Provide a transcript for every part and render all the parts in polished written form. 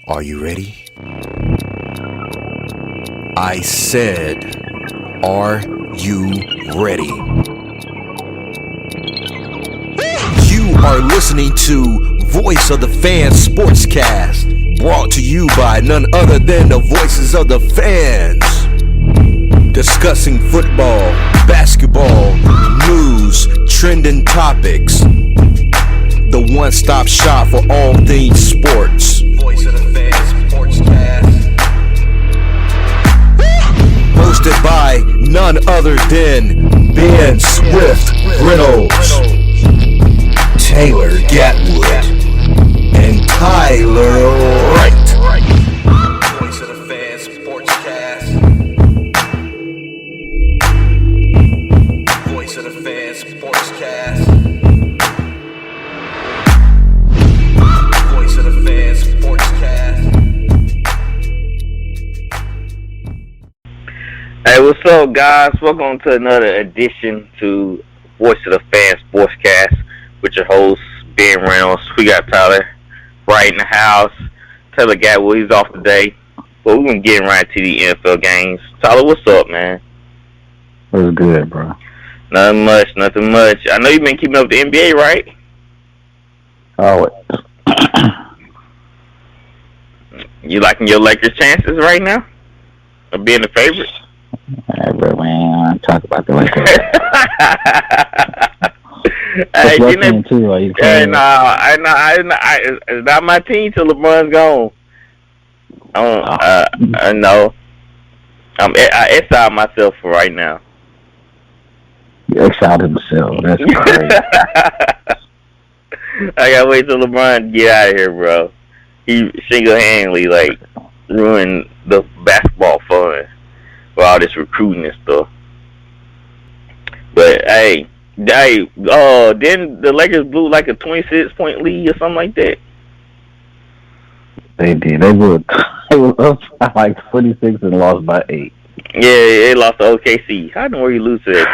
Are you ready? I said, are you ready? You are listening to Voice of the Fans Sportscast, brought to you by none other than the voices of the fans. Discussing football, basketball, news, trending topics. The one-stop shop for all things sports. Voice of the Fans Sportscast. Hosted by none other than Ben Swift Reynolds, Taylor Gatwood, and Tyler Wright. Voice of the Fans Sportscast. Voice of the Fans Sportscast. Voice of the Fans Sportscast. Hey, what's up, guys? Welcome to another edition to Voice of the Fans Sportscast with your host, Ben Reynolds. We got Tyler right in the house. Taylor Gatwood, he's off today. But we're going to get right to the NFL games. Tyler, what's up, man? What's good, bro? Nothing much. I know you've been keeping up with the NBA, right? Always. You liking your Lakers' chances right now of being the favorite? Hey, bro, man, talk about the Lakers. Hey, your team too, are you it's not my team till LeBron's gone. I know. I exiled myself for right now. You exiled himself. That's crazy. I gotta wait till LeBron get out of here, bro. He single-handedly ruined the basketball fun with all this recruiting and stuff. But hey, then the Lakers blew like a 26-point lead or something like that. They did. They was up by like 26 and lost by 8. Yeah, they lost to OKC. How in the world you lose to that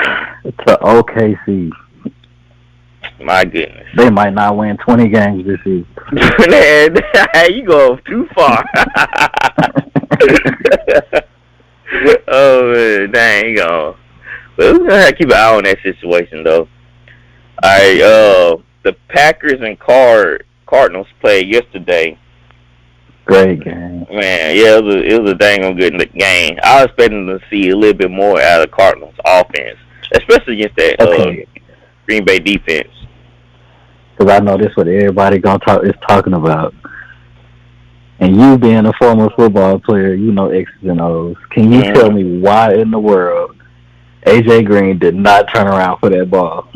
team? To OKC. My goodness. They might not win 20 games this season. You go too far. Oh, man, dang, But we're going to have to keep an eye on that situation, though. All right, the Packers and Cardinals played yesterday. Great game. Man, yeah, it was a dang on good game. I was expecting to see a little bit more out of the Cardinals offense, especially against that Green Bay defense. Because I know this is what everybody is talking about. And you being a former football player, you know X's and O's. Can you tell me why in the world AJ Green did not turn around for that ball?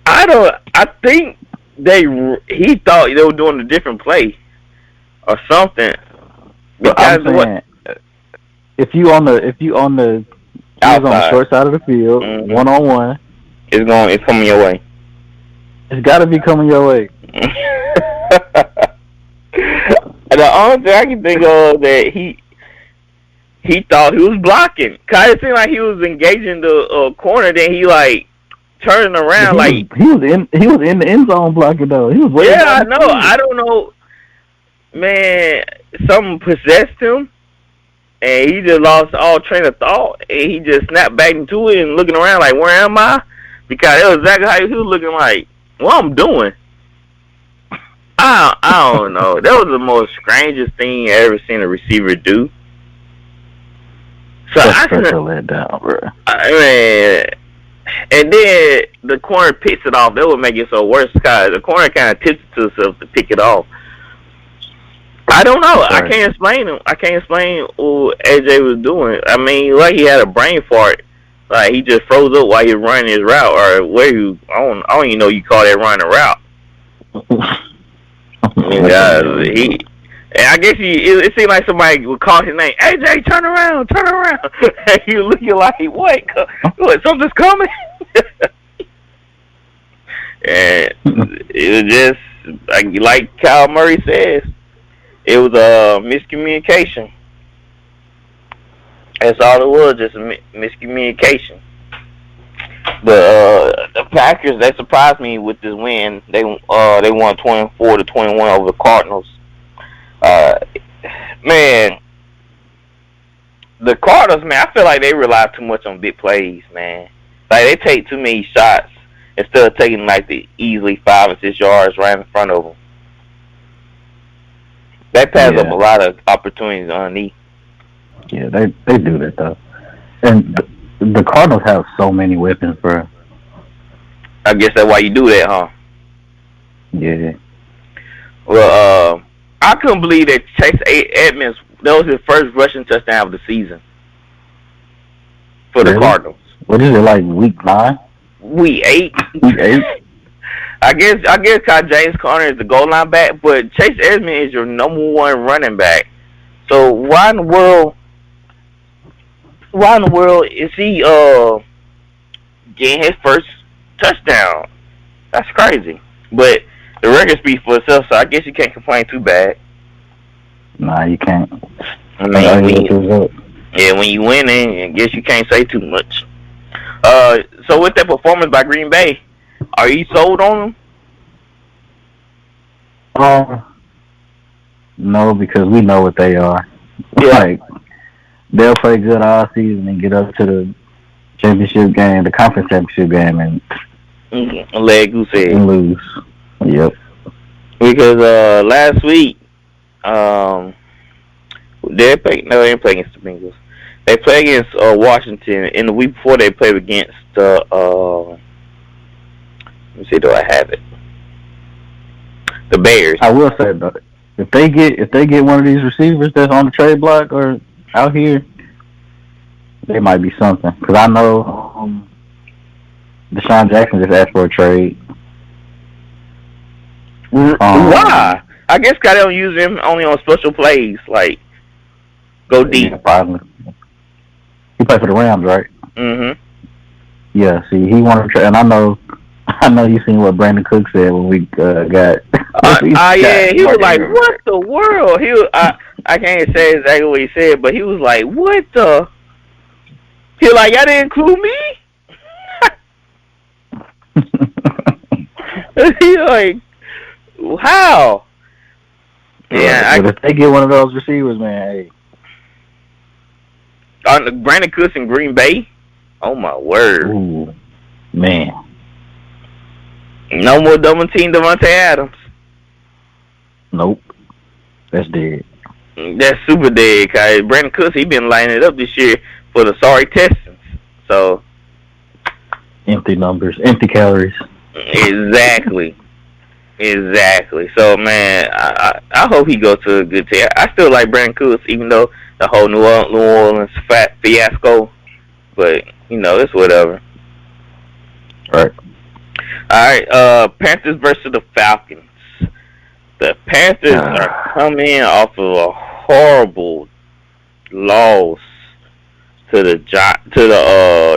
I think he thought they were doing a different play or something. But I'm saying, if you on the short side of the field, 1-on-1, it's coming your way. It's got to be coming your way. The only thing I can think of that he thought he was blocking. Cause it seemed like he was engaging the corner. Then he turning around he was in the end zone blocking though. He was yeah, I know. I don't know, man. Something possessed him, and he just lost all train of thought. And he just snapped back into it and looking around like, where am I? Because that was exactly how he was looking like, what I'm doing. I don't know. That was the most strangest thing I ever seen a receiver do. So I couldn't let down, bro. I mean, and then the corner picks it off. That would make it so worse because the corner kind of tips it to itself to pick it off. I don't know. I can't explain him. I can't explain what AJ was doing. I mean, like he had a brain fart. Like he just froze up while he was running his route, or where you. I don't even know you call that running a route. And I guess it seemed like somebody would call his name. AJ, turn around. And he was looking like, what? Something's coming. And it was just like Kyle Murray says, it was a miscommunication. That's all it was, just a miscommunication. But the Packers, they surprised me with this win. They won 24-21 over the Cardinals. Uh, man, the Cardinals, man, I feel like they rely too much on big plays, man. Like they take too many shots instead of taking like the easily 5 or 6 yards right in front of them. They pass up a lot of opportunities underneath. Yeah, they do that though. And the Cardinals have so many weapons, bro. I guess that's why you do that, huh? Yeah. Well, I couldn't believe that Chase Edmonds, that was his first rushing touchdown of the season for the Cardinals. What is it, like week 9? Week 8. Week 8? I guess Kyle James Conner is the goal line back, but Chase Edmonds is your number 1 running back. So why in the world is he getting his first touchdown? That's crazy. But the record speaks for itself, so I guess you can't complain too bad. Nah, you can't. I mean, when you win, I guess you can't say too much. So with that performance by Green Bay, are you sold on them? No, because we know what they are. Yeah. Like, they'll play good all season and get up to the championship game, the conference championship game, and leg goose egg and lose. Yep. Because last week, they didn't play against the Bengals. They played against Washington, and the week before they played against let me see, do I have it? The Bears. I will say though, if they get one of these receivers that's on the trade block or out here, they might be something. Because I know Deshaun Jackson just asked for a trade. Why? I guess they don't use him only on special plays, like go deep. Yeah, probably. He played for the Rams, right? Mm-hmm. Yeah. See, he wanted to trade, and I know you seen what Brandon Cook said when we got. Yeah, he was like, "What the world?" I can't say exactly what he said, but he was like, "What the?" He was like, "Y'all didn't include me." He like, how? Yeah, but if they get one of those receivers, man, hey. On Brandon Cooks in Green Bay? Oh my word. Ooh, man. No more double team Devontae Adams. Nope. That's dead. That's super dead, cause Brandon Cooks, he been lining it up this year for the sorry Texans. So empty numbers, empty calories. Exactly. So man, I hope he goes to a good team. I still like Brandon Cooks, even though the whole New Orleans fiasco. But it's whatever. Right. All right. Panthers versus the Falcons. The Panthers are coming off of a horrible loss to the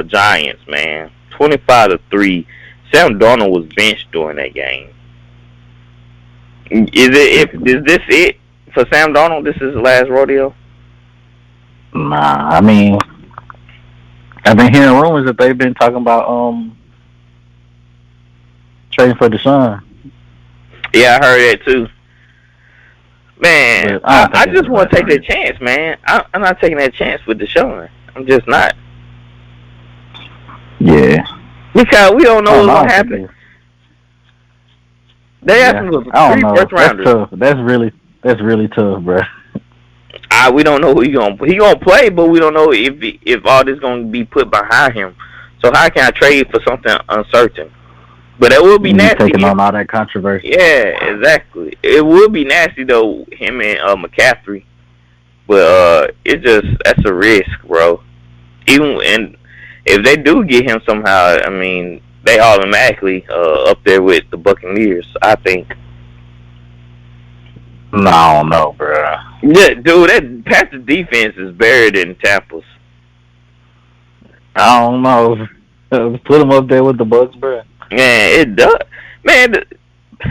Giants, man. 25-3. Sam Darnold was benched during that game. Is this it for Sam Darnold? This is his last rodeo? Nah, I mean, I've been hearing rumors that they've been talking about trading for Deshaun. Yeah, I heard that too. Man, I just want to take that chance, man. I'm not taking that chance with Deshaun. I'm just not. Yeah. Because we don't know what's going to happen. They asked him for 3 first rounders. That's really tough, bro. We don't know who he gonna play, but we don't know if all this gonna be put behind him. So how can I trade for something uncertain? But it will be nasty. Taking on all that controversy. Yeah, exactly. It would be nasty though, him and McCaffrey. But that's a risk, bro. And if they do get him somehow, I mean, they automatically up there with the Buccaneers, I think. No, I don't know, bro. Yeah, dude, that Panthers defense is buried in Tampa's. I don't know. Put them up there with the Bucs, bro. Man, it does. Man,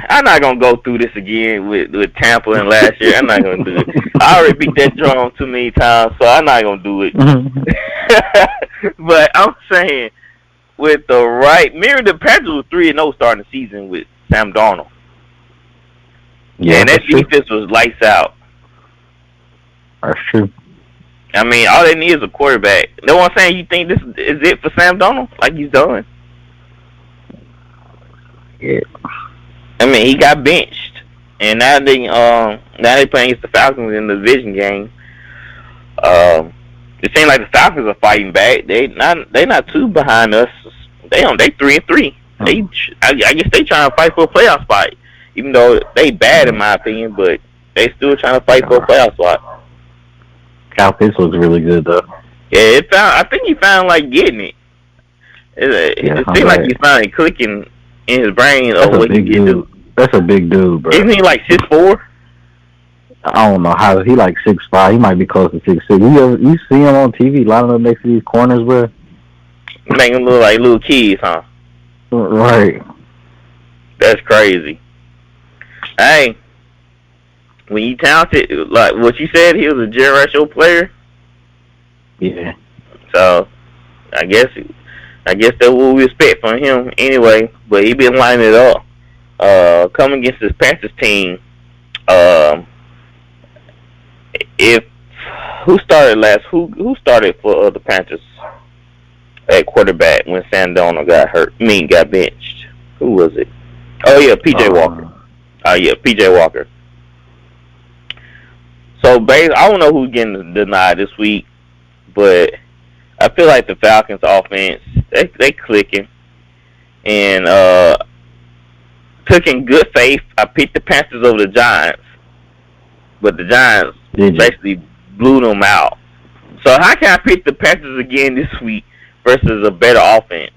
I'm not gonna go through this again with Tampa and last year. I'm not gonna do it. I already beat that drum too many times, so I'm not gonna do it. But I'm saying, with the the Panthers were 3-0 starting the season with Sam Darnold. Yeah, and that defense was lights out. That's true. I mean, all they need is a quarterback. No one saying you think this is it for Sam Darnold, like he's done. Yeah. I mean, he got benched, and now they playing against the Falcons in the division game. It seems like the Falcons are fighting back. They not too behind us. They 3-3. I guess they trying to fight for a playoff spot, even though they bad in my opinion, but they still trying to fight for a playoff spot. Kyle Pitts looks really good though. Yeah, I think he found like getting it. It seems like he's finally clicking in his brain of what he can do. That's a big dude, bro. Isn't he like 6'4"? I don't know how he like 6'5". He might be close to 6'6". You see him on TV lining up next to these corners, bro. Making them look like little kids, huh? Right. That's crazy. Hey, when you talented, like what you said, he was a generational player. Yeah. So, I guess that's what we expect from him anyway. But he been lining it up. Coming against this Panthers team. Who started for the Panthers at quarterback when Sam Darnold got benched? Who was it? Oh yeah, PJ Walker. PJ Walker. So I don't know who's getting denied this week, but I feel like the Falcons offense they clicking, and took in good faith. I picked the Panthers over the Giants, but the Giants basically blew them out. So how can I pick the Panthers again this week versus a better offense?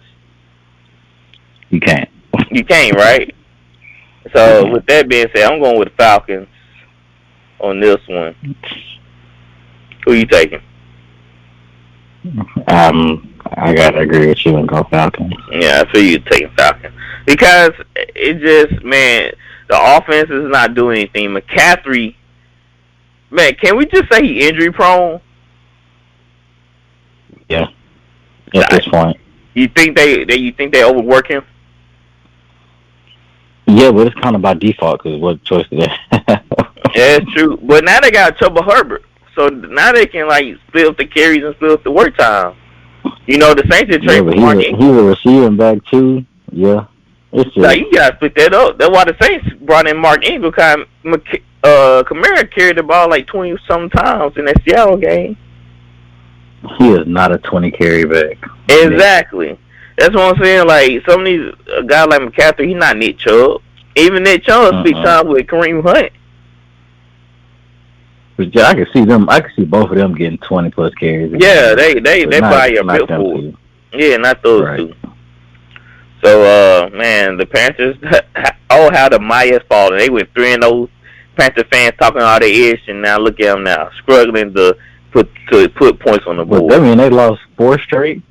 You can't. You can't, right? So with that being said, I'm going with the Falcons on this one. Who you taking? I gotta agree with you and go Falcons. Yeah, I feel you taking Falcons because it just, man, the offense is not doing anything. McCaffrey, man, can we just say he injury prone? Yeah. At this point. You think they overwork him? Yeah, but it's kind of by default because what choice do they have? Yeah, it's true. But now they got Chuba Herbert, so now they can like split up the carries and split up the work time. You know, the Saints did trade for Mark Ingram. He's a receiving back too. Yeah, it's just like you gotta split that up. That's why the Saints brought in Mark Ingram. Kamara carried the ball like 20-some times in that Seattle game. He is not a 20 carry back. Exactly. That's what I'm saying. Like some of these guys like McCaffrey, he's not Nick Chubb. Even Nick Chubb split time with Kareem Hunt. But yeah, I can see them. I can see both of them getting 20+ carries. Yeah, they probably are built for it. Yeah, not those two. So, man, the Panthers. How the Mayas fallen. They went 3-0. Panther fans talking all their ish, and now look at them now, struggling to put points on the board. I mean, they lost 4 straight.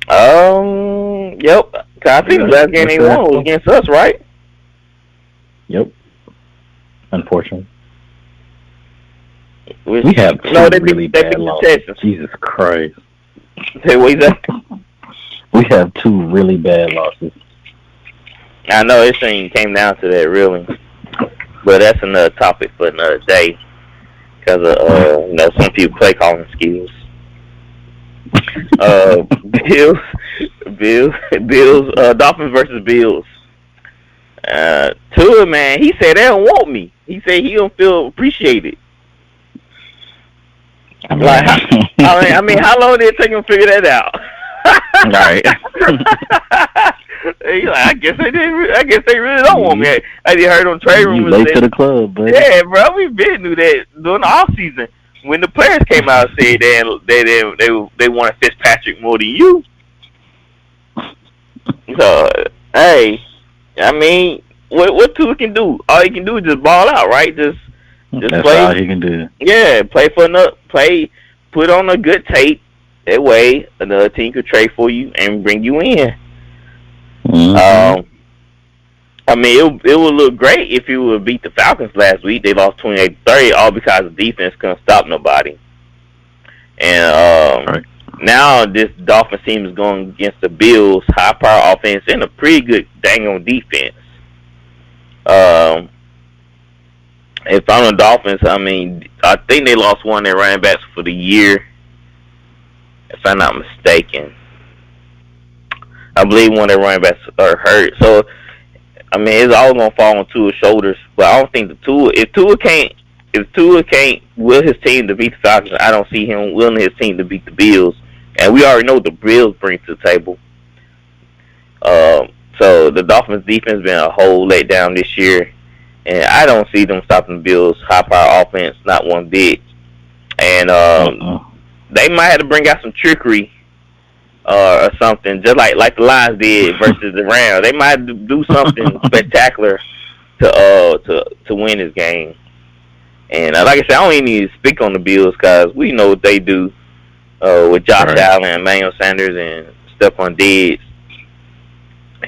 Yep. I think the last game they won was against us, right? Yep. Unfortunately. We have two really bad losses. Jesus Christ. Hey, what is that? We have 2 really bad losses. I know this thing came down to that, really. But that's another topic for another day. Because of, some people play calling skills. Bills, Dolphins versus Bills. Tua, man, he said they don't want me. He said he don't feel appreciated. I mean, how long did it take him to figure that out? Right. He's like, I guess they really don't want me. I just heard on trade rumors. You late to the club, buddy. Yeah, bro, we been knew that during the off season when the players came out and said they wanted Fitzpatrick more than you. So, hey, I mean, what Tua can do? All he can do is just ball out, right? Just That's play. all he can do. Yeah, put on a good tape. That way, another team could trade for you and bring you in. Mm-hmm. I mean, it would look great if you would beat the Falcons last week. They lost 28-30, all because the defense couldn't stop nobody. And now this Dolphins team is going against the Bills' high-power offense and a pretty good dang-on defense. if I'm the Dolphins, I mean, I think they lost one of their running backs for the year, if I'm not mistaken. I believe one of their running backs are hurt. So, I mean, it's all gonna fall on Tua's shoulders. But I don't think if Tua can't will his team to beat the Falcons, I don't see him willing his team to beat the Bills. And we already know what the Bills bring to the table. So the Dolphins' defense been a whole letdown this year, and I don't see them stopping the Bills' high-power offense, not one bit. And they might have to bring out some trickery or something, just like the Lions did versus the Rams. They might have to do something spectacular to win this game. And like I said, I don't even need to speak on the Bills because we know what they do with Josh Allen, Emmanuel Sanders, and Stephon Diggs.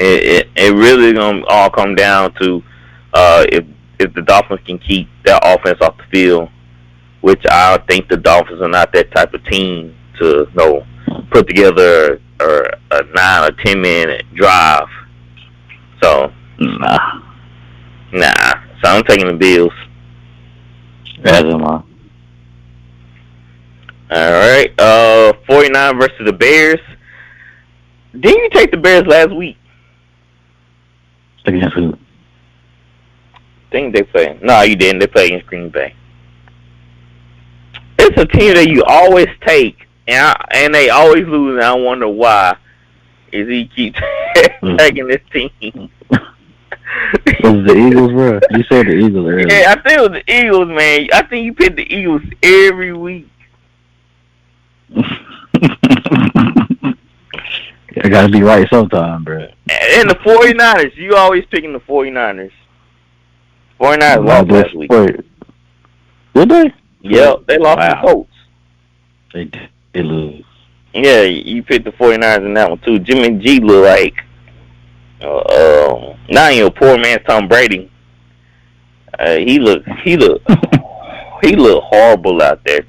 It really gonna all come down to if the Dolphins can keep their offense off the field, which I think the Dolphins are not that type of team to put together a 9 or 10 minute drive. So nah. So I'm taking the Bills. As am I. All right. 49 versus the Bears. Didn't you take the Bears last week? Against who? I think they play. No, you didn't. They play against Green Bay. It's a team that you always take, and they always lose, and I wonder why. Is he keeps taking this team? Was the Eagles, bro? You said the Eagles earlier. Yeah, I think it was the Eagles, man. I think you pick the Eagles every week. I gotta be right sometime, bro. And the 49ers, you always picking the 49ers. 49ers lost last week. Wait. Did they? Yep, they lost to the Colts. They did lose. Yeah, you picked the 49ers in that one, too. Jimmy G look like not even a poor man's Tom Brady. He look horrible out there.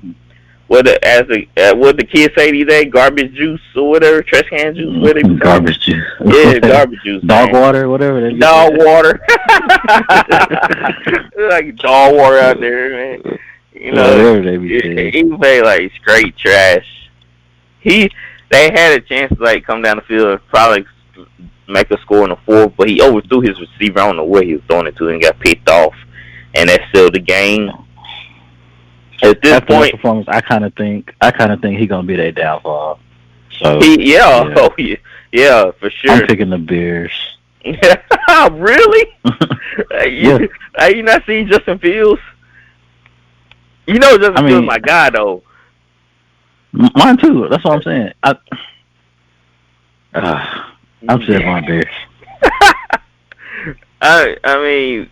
What the kids say these days, garbage juice or whatever, trash can juice, what they be garbage juice. Yeah, garbage juice. Dog water, whatever. They dog water. Like dog water out there, man. You know, he play like straight trash. They had a chance to like come down the field, probably make a score in the fourth, but he overthrew his receiver. I don't know where he was throwing it to, and got picked off, and that sealed the game. At this point, performance, I kind of think he's gonna be their downfall. So yeah, for sure. I'm picking the Bears. Really? Are you not seeing Justin Fields? You know Justin Fields, my guy though. Mine too. That's what I'm saying. I'm saying my Bears. I mean,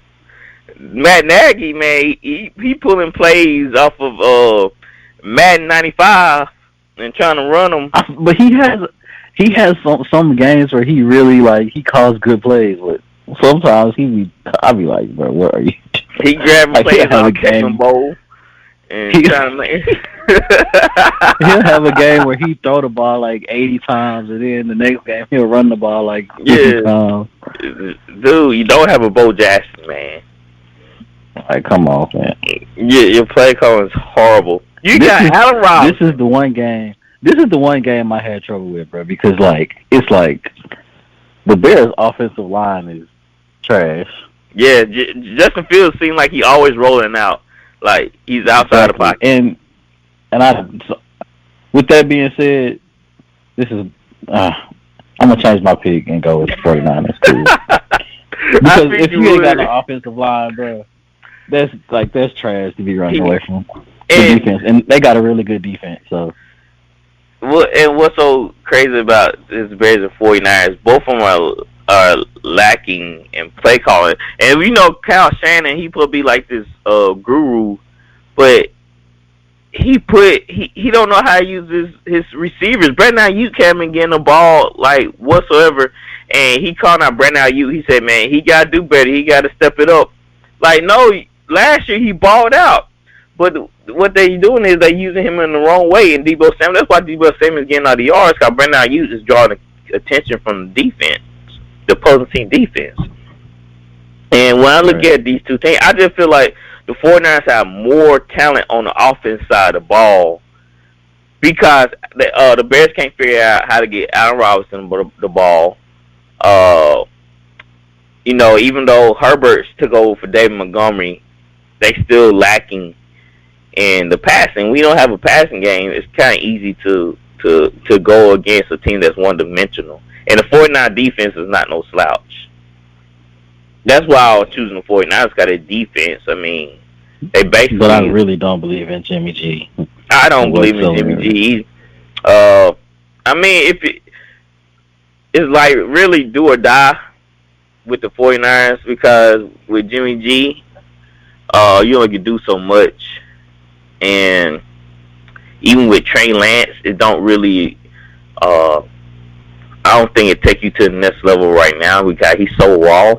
Matt Nagy, man, he pulling plays off of Madden 95 and trying to run them. But he has some games where he really he calls good plays, but sometimes I'll be like, bro, what are you? He grabbing plays off Kevin Bowl and trying to make. He'll have a game where he throw the ball like 80 times, and then the next game he'll run the ball like 50 times. Dude, you don't have a Bo Jackson, man. Like, come on, man. Yeah, your play calling is horrible. You got Allen Robinson. This is the one game. This is the one game I had trouble with, bro, because it's like the Bears' offensive line is trash. Yeah, Justin Fields seems like he always rolling out, like he's outside the pocket. And with that being said, this is I'm gonna change my pick and go with the 49ers too. Because if you ain't got an offensive line, bro, that's trash to be running away from the defense, and they got a really good defense. So, what's so crazy about this Bears and 49ers? Both of them are lacking in play calling, and we know Kyle Shanahan, he supposed to be like this guru, but he don't know how to use his receivers. Brandon Ayuk can't been getting the ball like whatsoever, and he called out Brandon Ayuk. He said, "Man, he got to do better. He got to step it up." Like, no, last year he balled out, but what they doing is they using him in the wrong way. And Deebo Samuel, that's why Deebo Samuel is getting all the yards, because Brandon Ayuk is drawing attention from the defense, the opposing team defense. And when I look at these two teams, I just feel like the 49ers have more talent on the offense side of the ball because the Bears can't figure out how to get Allen Robinson the ball. Even though Herbert's took over for David Montgomery, they still lacking in the passing. We don't have a passing game. It's kind of easy to go against a team that's one-dimensional. And the 49 defense is not no slouch. That's why I was choosing the 49ers. Got a defense. I mean, they basically. But I really don't believe in Jimmy G. I don't believe in Jimmy G. I mean, it's like really do or die with the 49ers because with Jimmy G, you only can do so much. And even with Trey Lance, it don't really, I don't think it take you to the next level right now because he's so raw.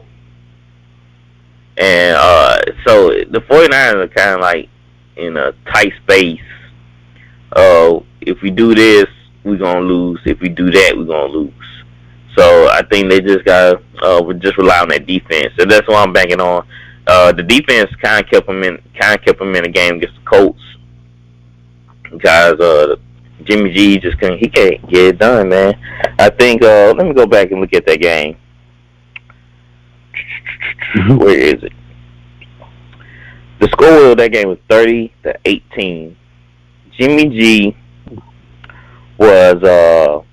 And so the 49ers are kind of like in a tight space. If we do this, we're going to lose. If we do that, we're going to lose. So I think they just got to just rely on that defense. And that's what I'm banking on. The defense kind of kept them in the game against the Colts because Jimmy G can't get it done, man. I think let me go back and look at that game. Where is it? The score of that game was 30-18. Jimmy G was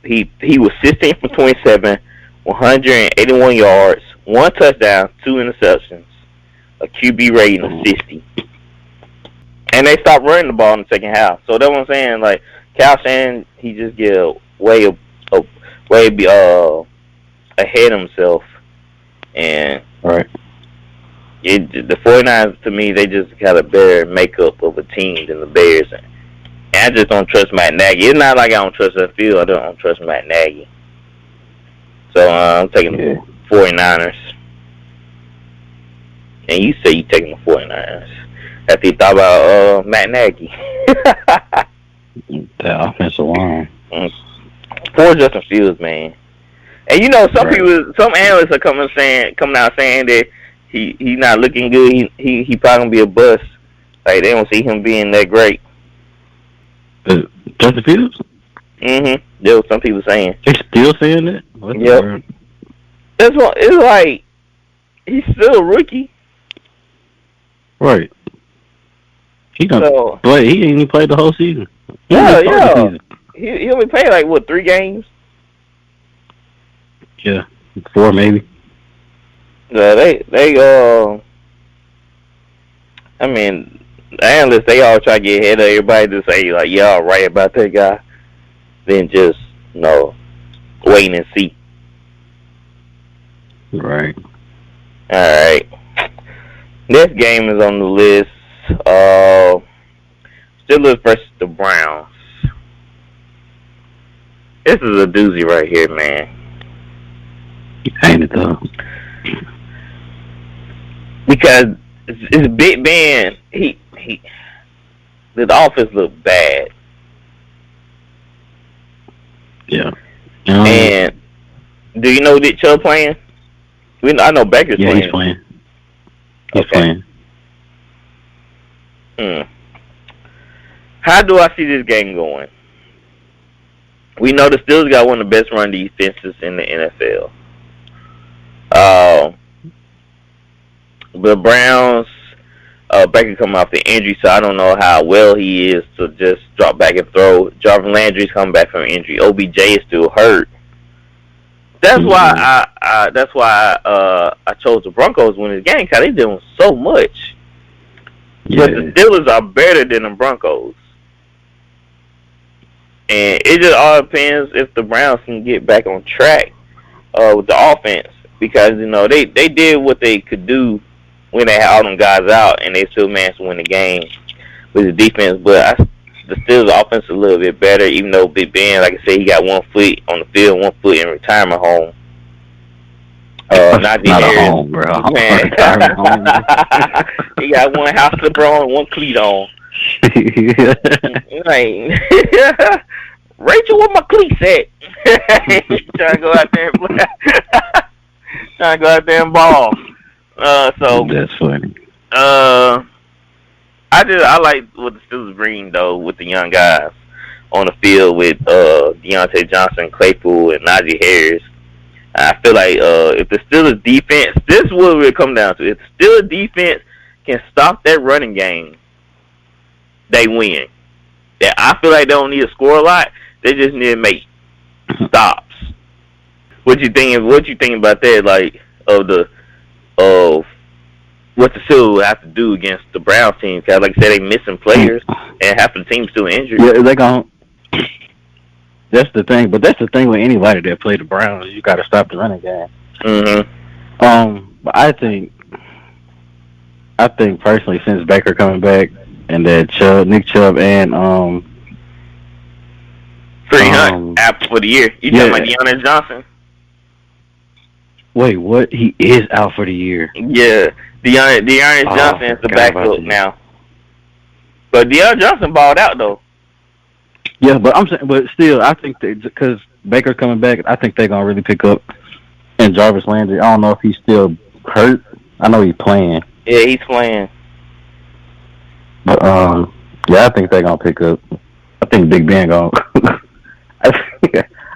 he was 16 for 27, 181 yards, 1 touchdown, 2 interceptions, a QB rating of 60. And they stopped running the ball in the second half. So that's what I'm saying. Like Kyle Shanahan, he just get way ahead of himself. And right. The 49ers, to me, they just got a better makeup of a team than the Bears. And I just don't trust Matt Nagy. It's not like I don't trust that field. I don't trust Matt Nagy. So I'm taking the 49ers. And you say you're taking the 49ers after you thought about Matt Nagy. The offensive line. Poor Justin Fields, man. And some analysts are coming out saying that he's not looking good. He probably gonna be a bust. Like they don't see him being that great. Justin Fields? Mm-hmm. There was some people saying. They still saying that? Yep. It's like he's still a rookie. Right. He play. He ain't even played the whole season. He only played like 3 games. Yeah, 4 maybe. Yeah, I mean, the analysts, they all try to get ahead of everybody to say, like, y'all right about that guy. Then just, waiting and see. Right. All right. Next game is on the list. Steelers versus the Browns. This is a doozy right here, man. Ain't it though? Because it's Big Ben. The offense looked bad. Yeah. And do you know Nick Chubb playing? I know Baker's playing. Yeah, he's playing. He's playing. How do I see this game going? We know the Steelers got one of the best run defenses in the NFL. The Browns, Baker coming off the injury, so I don't know how well he is to just drop back and throw. Jarvis Landry's coming back from injury. OBJ is still hurt. That's why I chose the Broncos to win this game because they're doing so much. Yeah. But the Steelers are better than the Broncos. And it just all depends if the Browns can get back on track with the offense. Because, they did what they could do when they had all them guys out, and they still managed to win the game with the defense. But the Steelers' offense is a little bit better, even though Big Ben, like I said, he got 1 foot on the field, 1 foot in retirement home. Not a home, bro. Man. He got 1 house slipper on and 1 cleat on. Like, Rachel, where my cleats at? Trying to go out there and play. Trying to go out there and ball. So that's funny. I like what the Steelers bring though with the young guys on the field with Deontay Johnson, Claypool, and Najee Harris. I feel like if the Steelers defense, this is what it will come down to. If the Steelers defense can stop that running game, they win. Yeah, I feel like they don't need to score a lot. They just need to make stops. What you think about that? Like of what the Steelers will have to do against the Browns team? Because like I said, they missing players and half of the team's still injured. Yeah, they gon'. That's the thing, but that's the thing with anybody that play the Browns. You got to stop the running game. But I think personally, since Baker coming back and that Nick Chubb and Hunt out for the year. You talking about Deontay Johnson? Wait, what? He is out for the year. Yeah, Deontay Johnson is the backup now. But Deontay Johnson balled out though. Yeah, but but still, I think because Baker's coming back, I think they're gonna really pick up. And Jarvis Landry, I don't know if he's still hurt. I know he's playing. Yeah, he's playing. But yeah, I think they're gonna pick up. I think Big Ben gonna.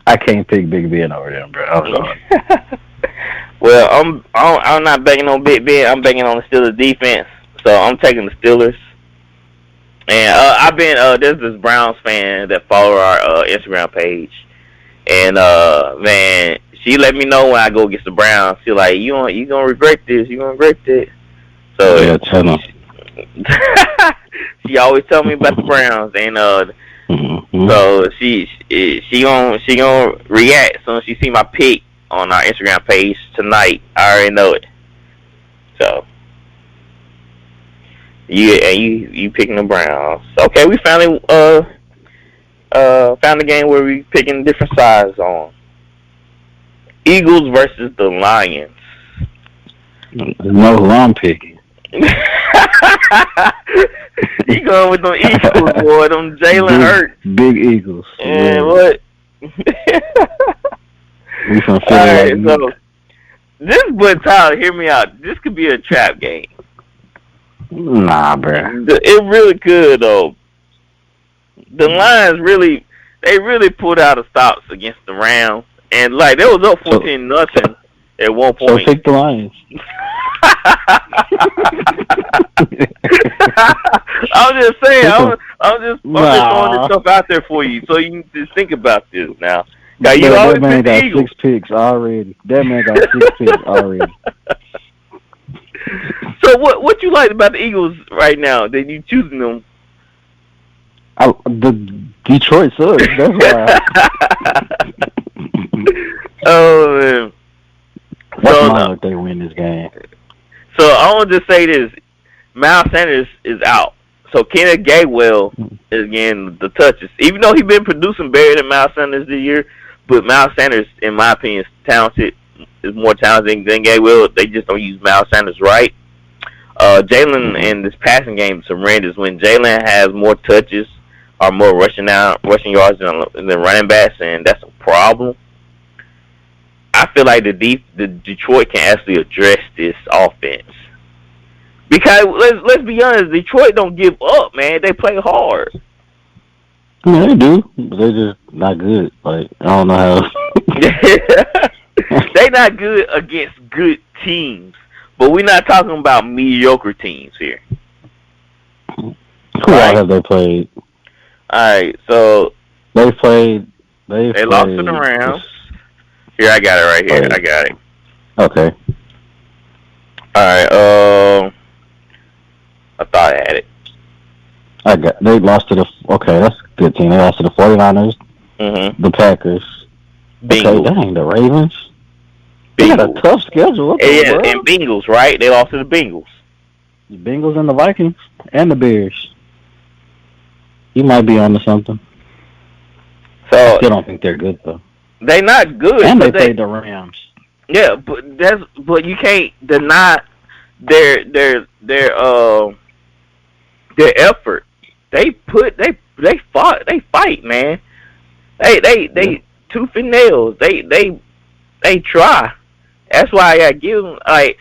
I can't pick Big Ben over them, bro. Well, I'm not betting on Big Ben. I'm betting on the Steelers defense. So I'm taking the Steelers. And I've been there's this Browns fan that follow our Instagram page, and man, she let me know when I go against the Browns. She like, you gonna regret this. You gonna regret it. So yeah, tell them. She always tell me about the Browns, and so she gonna react as soon as she see my pick on our Instagram page tonight. I already know it. So. You picking the Browns. Okay, we finally found a game where we picking different sides on. Eagles versus the Lions. No, who I'm picking. You going with them Eagles, boy? Them Jalen Hurts. Big Eagles. And what? We from Philly. All right, so this, but Tyler, hear me out. This could be a trap game. Nah, bro. It really could though. The Lions really pulled out of stops against the Rams, and like they was up 14-0 at one point. So pick the Lions. I'm just saying. I'm just throwing this stuff out there for you, so you can just think about this now. Now you always that man pick the got Eagles. 6 picks already. That man got 6 picks already. So what you like about the Eagles right now that you choosing them? The Detroit sucks. That's why. Oh man. What's if they win this game? So I want to just say this: Miles Sanders is out. So Kenneth Gainwell is getting the touches, even though he's been producing better than Miles Sanders this year. But Miles Sanders, in my opinion, is talented. Is more talented than Gainwell. They just don't use Miles Sanders right. Jalen in this passing game is horrendous. When Jalen has more touches or more rushing yards than running backs, and that's a problem. I feel like the Detroit can actually address this offense because let's be honest, Detroit don't give up, man. They play hard. Yeah, they do, but they're just not good. Like I don't know how. They not good against good teams, but we're not talking about mediocre teams here. Who all have they played? All right, so they lost to the Rams. Here, I got it right here. I got it. Okay. All right. I thought I had it. They lost to the. Okay, that's a good team. They lost to the 49ers. Mm-hmm. The Packers. Bengals. Okay, dang, the Ravens. Bengals. They got a tough schedule. And Bengals, right? They lost to the Bengals. The Bengals and the Vikings and the Bears. You might be onto something. So I still don't think they're good though. They not good. And they played the Rams. Yeah, but you can't deny their effort. They fight, man. They tooth and nails. They try. That's why I gotta give them. Like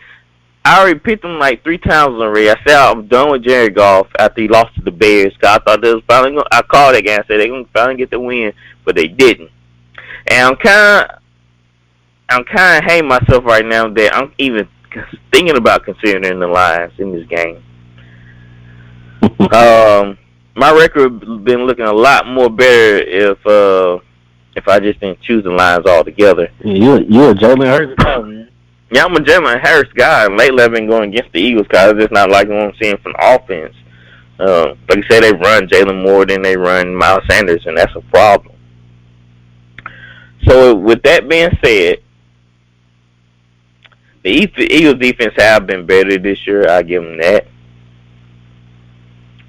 I already picked them like 3 times already. I said I'm done with Jared Goff after he lost to the Bears. Cause I thought they was finally gonna, I called that game. I said they gonna finally get the win, but they didn't. And I'm kind of hating myself right now that I'm even thinking about considering the Lions in this game. My record been looking a lot more better if I just didn't choose the Lions altogether. Yeah, you a Jalen Hurts guy, man. Yeah, I'm a Jalen Harris guy. Lately, I've been going against the Eagles because I just not liking what I'm seeing from the offense. Like you say, they run Jalen more than they run Miles Sanders, and that's a problem. So, with that being said, the Eagles defense have been better this year. I give them that.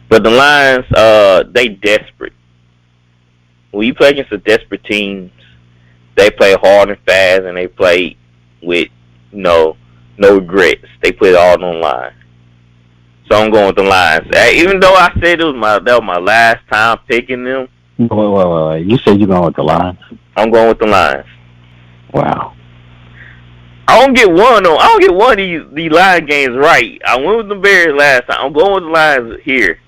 But the Lions, they desperate. When you play against the desperate teams, they play hard and fast, and they play with no regrets. They put it all on the line. So I'm going with the Lions. Even though I said that was my last time picking them. Wait. You said you're going with the Lions? I'm going with the Lions. Wow. I don't get one of these Lions games right. I went with the Bears last time. I'm going with the Lions here.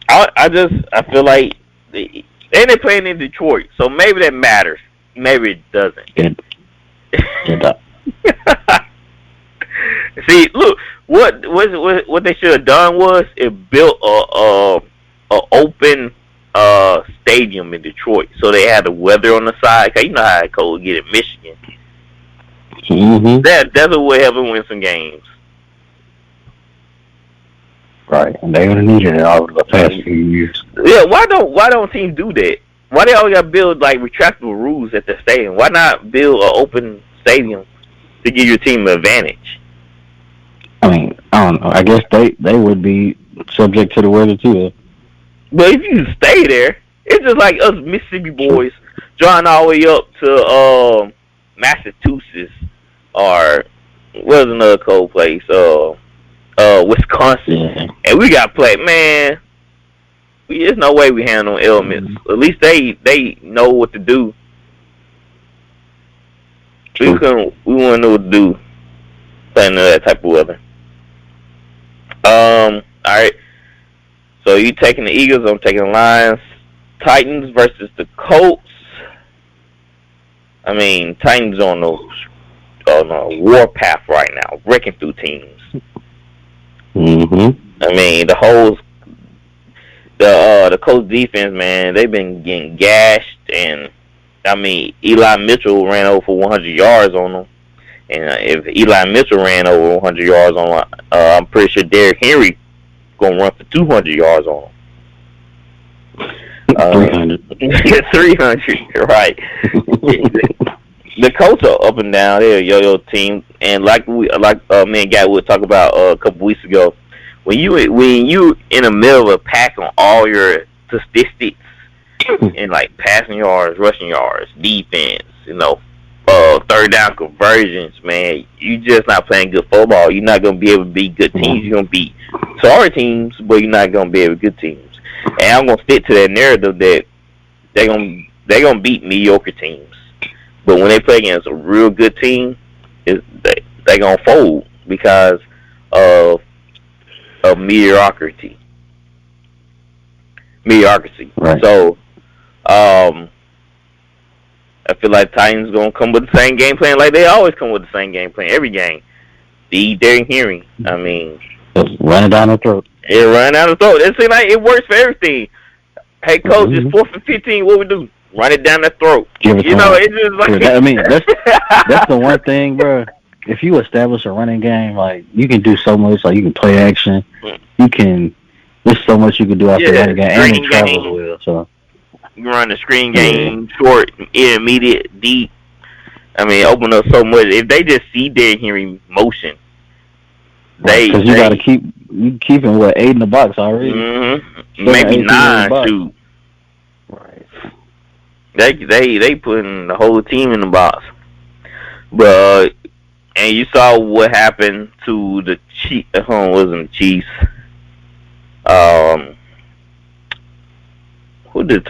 I feel like they're playing in Detroit, so maybe that matters. Maybe it doesn't. It does. See, look, what they should have done was it built a open stadium in Detroit, so they had the weather on the side. Cause you know how cold it get in Michigan. Mm-hmm. That's a way to help them win some games. Right, and they only needed it over the past few years. Yeah, why don't teams do that? Why they always got to build like retractable roofs at the stadium? Why not build an open stadium to give your team an advantage? I mean, I don't know. I guess they would be subject to the weather too. But if you stay there, it's just like us Mississippi boys driving all the way up to Massachusetts or where's another cold place? Wisconsin, yeah. And we got to play. Man, there's no way we handle elements. At least they know what to do. We wouldn't know what to do playing that type of weather. All right. So you taking the Eagles? I'm taking the Lions. Titans versus the Colts. I mean, Titans on a war path right now, breaking through teams. Mm-hmm. I mean, the Colts defense, man, they've been getting gashed, and I mean, Eli Mitchell ran over for 100 yards on them, and if Eli Mitchell ran over 100 yards on them, I'm pretty sure Derrick Henry gonna run for 200 yards on them. 300. 300, right? The Colts are up and down. They're a yo-yo team, and like me and Guy would talk about a couple weeks ago, when you in the middle of a pack on all your statistics and like passing yards, rushing yards, defense, third down conversions, man, you just not playing good football. You're not gonna be able to beat good teams. You're gonna beat sorry teams, but you're not gonna be able to beat good teams. And I'm gonna stick to that narrative that they're gonna beat mediocre teams. But when they play against a real good team, they gonna fold because of mediocrity. Right. So, I feel like Titans gonna come with the same game plan like they always come with the same game plan every game. Derrick Henry. I mean, just running down the throat. Yeah, running down the throat. It seems like it works for everything. Hey, coach, it's 4th and 15. What we do? Run it down the throat. Give it it's just like I mean, that's the one thing, bro. If you establish a running game, like you can do so much. Like you can play action. You can. There's so much you can do after running game, and it travels well. So you run the screen game, short, intermediate, deep. I mean, open up so much. If they just see Derrick Henry motion, because you got to keep him 8 in the box already. Mm-hmm. Maybe 9 too. Right. They putting the whole team in the box. But and you saw what happened to the Chiefs. Wasn't the Chiefs? Who did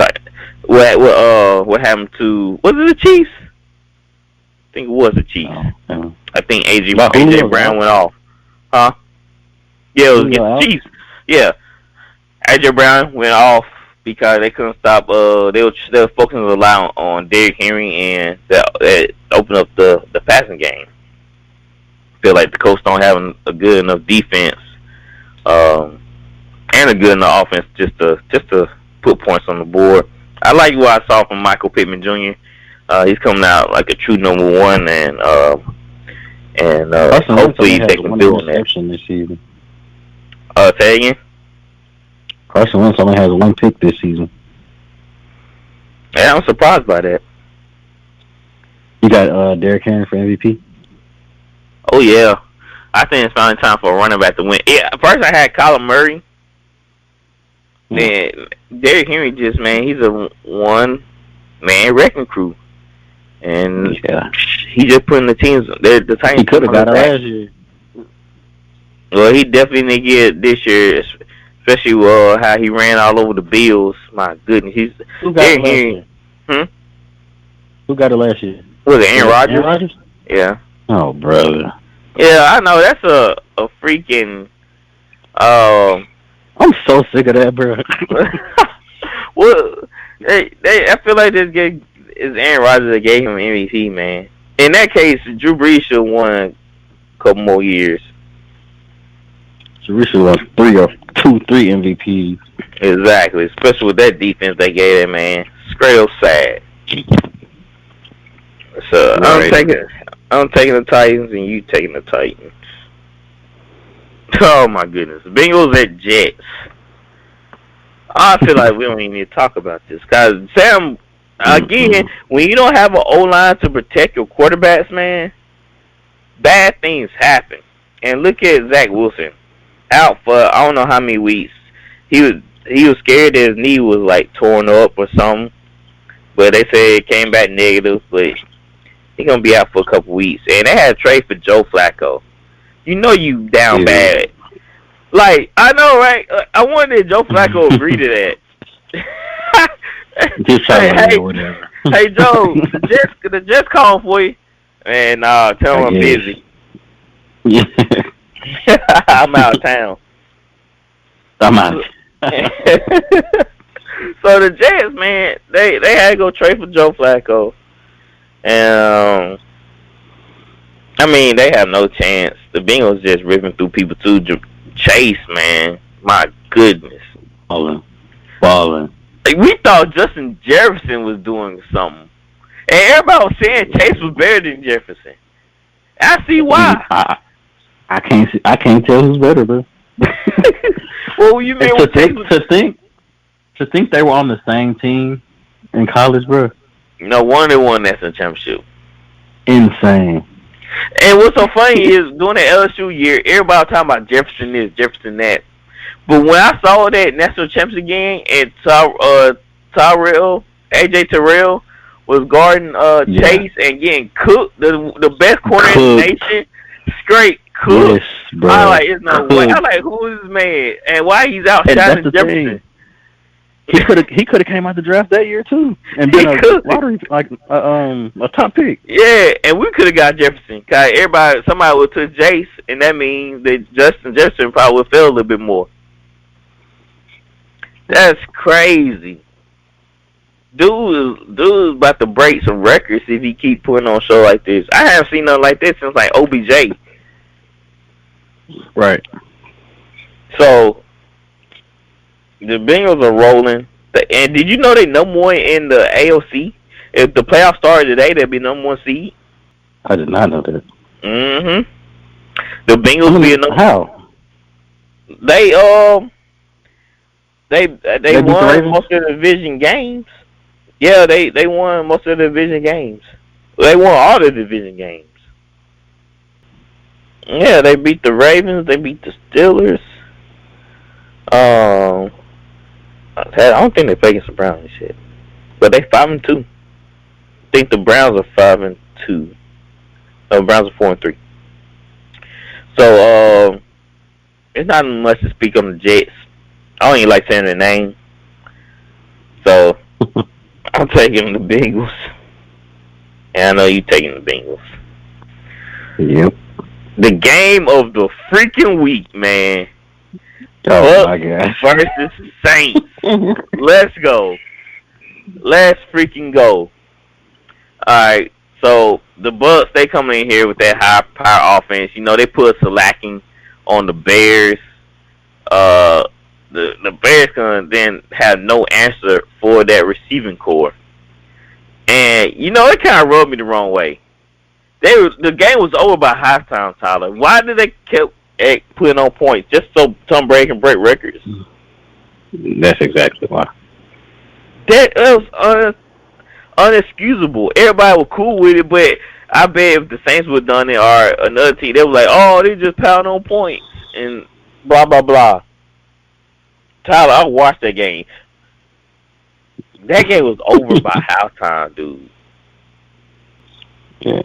what happened to? Was it the Chiefs? I think it was the Chiefs. I think AJ Brown went off. Huh? Yeah, it was Who against the out? Chiefs. Yeah. AJ Brown went off because they couldn't stop. They were focusing a lot on Derrick Henry, and that opened up the passing game. Feel like the Colts don't have a good enough defense, and a good enough offense just to put points on the board. I like what I saw from Michael Pittman Jr. He's coming out like a true number one, and hopefully they can build on that. This season. Say again. Carson Wentz only has one pick this season. Yeah, I'm surprised by that. You got Derrick Henry for MVP? Oh, yeah. I think it's finally time for a running back to win. Yeah, first I had Kyler Murray. Then Derrick Henry he's a one-man wrecking crew. And he just putting the teams, the Titans. He could have got it last year. Well, he definitely didn't get it this year, especially how he ran all over the Bills. My goodness. Who got it last year? Who got it last year? Was it Aaron Rodgers? Aaron Rodgers? Yeah. Oh, brother. Yeah, I know. That's a freaking... I'm so sick of that, bro. Well, I feel like this game is Aaron Rodgers that gave him MVP, man. In that case, Drew Brees should have won a couple more years. Drew Brees should have won 3 MVPs. Exactly, especially with that defense they gave that man. Straight up sad. So I'm taking the Titans, and you taking the Titans. Oh my goodness, Bengals at Jets. I feel like we don't even need to talk about this, cause Sam, again, when you don't have an O-line to protect your quarterbacks, man, bad things happen. And look at Zach Wilson, out for I don't know how many weeks. He was scared that his knee was like torn up or something, but they said it came back negative. But he's gonna be out for a couple weeks. And they had a trade for Joe Flacco. You know you down bad. Like, I know, right? I wonder if Joe Flacco agree to that. Hey, Joe, the Jets calling for you. And tell him I'm busy. Yeah. I'm out of town. I'm out. So the Jets, man, they had to go trade for Joe Flacco. And I mean, they have no chance. The Bengals just ripping through people too. Chase, man, my goodness, balling. Like, we thought Justin Jefferson was doing something, and everybody was saying Chase was better than Jefferson. I see why. I can't tell who's better, bro. Well, you mean to think they were on the same team in college, bro? No wonder one national championship. Insane. And what's so funny is during the LSU year, everybody was talking about Jefferson this, Jefferson that. But when I saw that national championship game and AJ Terrell was guarding Chase and getting cooked, the best corner in the nation, straight cooked. Yes, bro. I like, it's no way. I like, who is this man and why he's outshining Jefferson? He could have came out the draft that year too and been a lottery a top pick. Yeah, and we could have got Jefferson. Cause somebody would took Jace, and that means that Justin Jefferson probably would fail a little bit more. That's crazy. Dude is about to break some records if he keep putting on a show like this. I haven't seen nothing like this since like OBJ. Right. So the Bengals are rolling. And did you know they no more in the AOC? If the playoffs started today, there'd be no more seed. I did not know that. Mm-hmm. The Bengals will be a number. How? They won most of the division games. Yeah, they won most of the division games. They won all the division games. Yeah, they beat the Ravens. They beat the Steelers. I don't think they played against the Browns and shit. But they 5-2. I think the Browns are 5-2. The Browns are 4-3. So it's not much to speak on the Jets. I don't even like saying their name. So I'm taking the Bengals. And I know you taking the Bengals. Yep. The game of the freaking week, man. Oh my gosh. Versus Saints. Let's go. Let's freaking go. Alright, so the Bucks, they come in here with that high power offense. You know, they put some lacking on the Bears. The Bears gonna then have no answer for that receiving core. And, you know, it kind of rubbed me the wrong way. The game was over by halftime, Tyler. Why did they keep putting on points? Just so Tom Brady can break records? That's exactly why. That was unexcusable. Everybody was cool with it, but I bet if the Saints would have done it or another team, they were like, oh, they just pounding on points and blah, blah, blah. Tyler, I watched that game. That game was over by halftime, dude. Yeah.